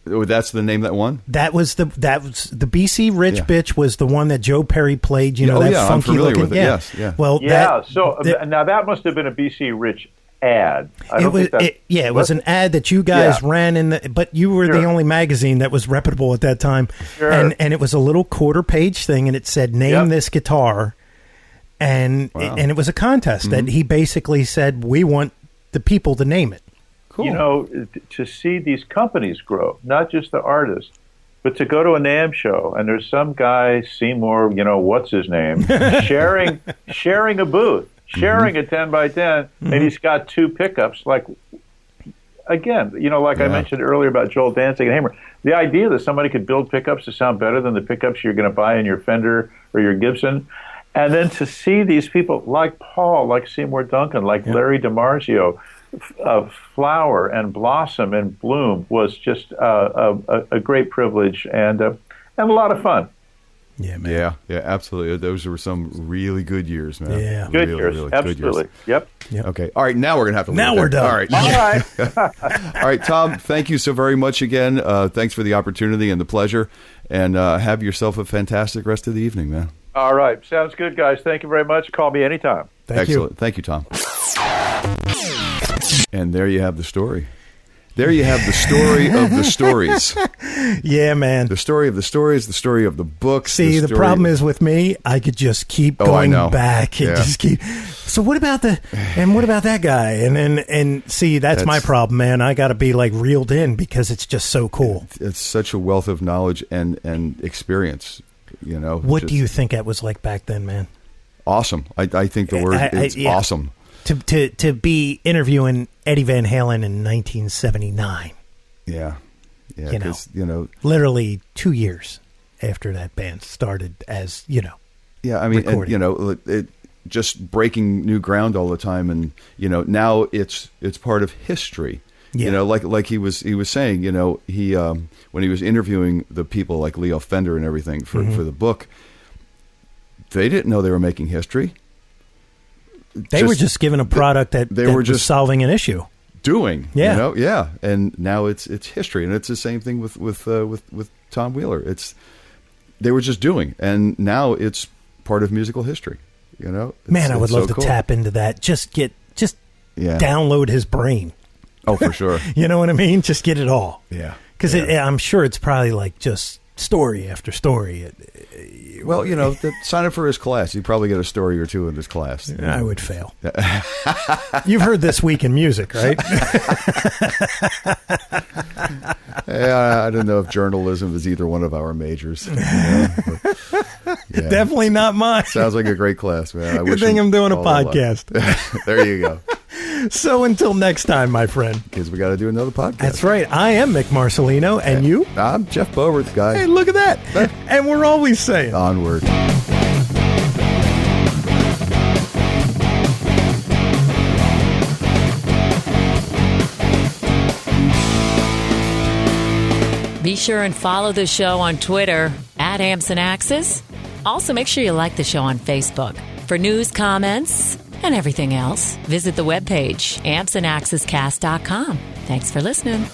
Oh, that's the name that won? That was the BC Rich Bitch was the one that Joe Perry played, that funky I'm familiar looking. With it. Yes, yeah. Well, now that must have been a BC Rich ad. It was an ad that you guys ran but you were the only magazine that was reputable at that time. Sure. And it was a little quarter-page thing, and it said, name this guitar. And it was a contest that he basically said, we want the people to name it. Cool. To see these companies grow, not just the artists, but to go to a NAMM show, and there's some guy, Seymour, what's his name, sharing a booth, sharing a 10x10, and he's got two pickups. Like, again, I mentioned earlier about Joel Danzig and Hamer, the idea that somebody could build pickups to sound better than the pickups you're going to buy in your Fender or your Gibson, and then to see these people like Paul, like Seymour Duncan, like Larry DiMarzio, flower and blossom and bloom was just a great privilege and a lot of fun. Yeah, man. Yeah, absolutely. Those were some really good years, man. Yeah. Good years. Absolutely. Good years. Yep. Okay. All right, now we're going to have to leave. Now we're done. All right. All right, Tom, thank you so very much again. Thanks for the opportunity and the pleasure. And have yourself a fantastic rest of the evening, man. All right. Sounds good, guys. Thank you very much. Call me anytime. Excellent. Thank you, Tom. And there you have the story. There you have the story of the stories. Yeah, man. The story of the stories, the story of the books. See, the problem is with me, I could just keep going back and just keep. So what about that guy? And see, that's my problem, man. I got to be like reeled in because it's just so cool. It's such a wealth of knowledge and experience, What do you think it was like back then, man? Awesome. I think the word is awesome. To be interviewing Eddie Van Halen in 1979. Yeah. Literally 2 years after that band started as, Yeah, I mean, it just breaking new ground all the time, and now it's part of history. Yeah. Like he was saying, he when he was interviewing the people like Leo Fender and everything for the book, they didn't know they were making history. They were just given a product that were just solving an issue. And now it's history, and it's the same thing with Tom Wheeler. They were just doing, and now it's part of musical history. Man, I would love to tap into that. Just download his brain. Oh, for sure. You know what I mean? Just get it all. Yeah, because I'm sure it's probably like just story after story. Well, sign up for his class. You probably get a story or two in his class. I would fail. You've heard This Week in Music, right? I don't know if journalism is either one of our majors. Definitely not mine. Sounds like a great class, man. Good thing I'm doing a podcast. There you go. So until next time, my friend. Because we got to do another podcast. That's right. I am Mick Marcelino, and you? I'm Jeff Bovert, guy. Hey, look at that. And we're always saying. Onward. Be sure and follow the show on Twitter @AmpsandAxes. Also, make sure you like the show on Facebook. For news, comments, and everything else, visit the webpage ampsandaxescast.com. Thanks for listening.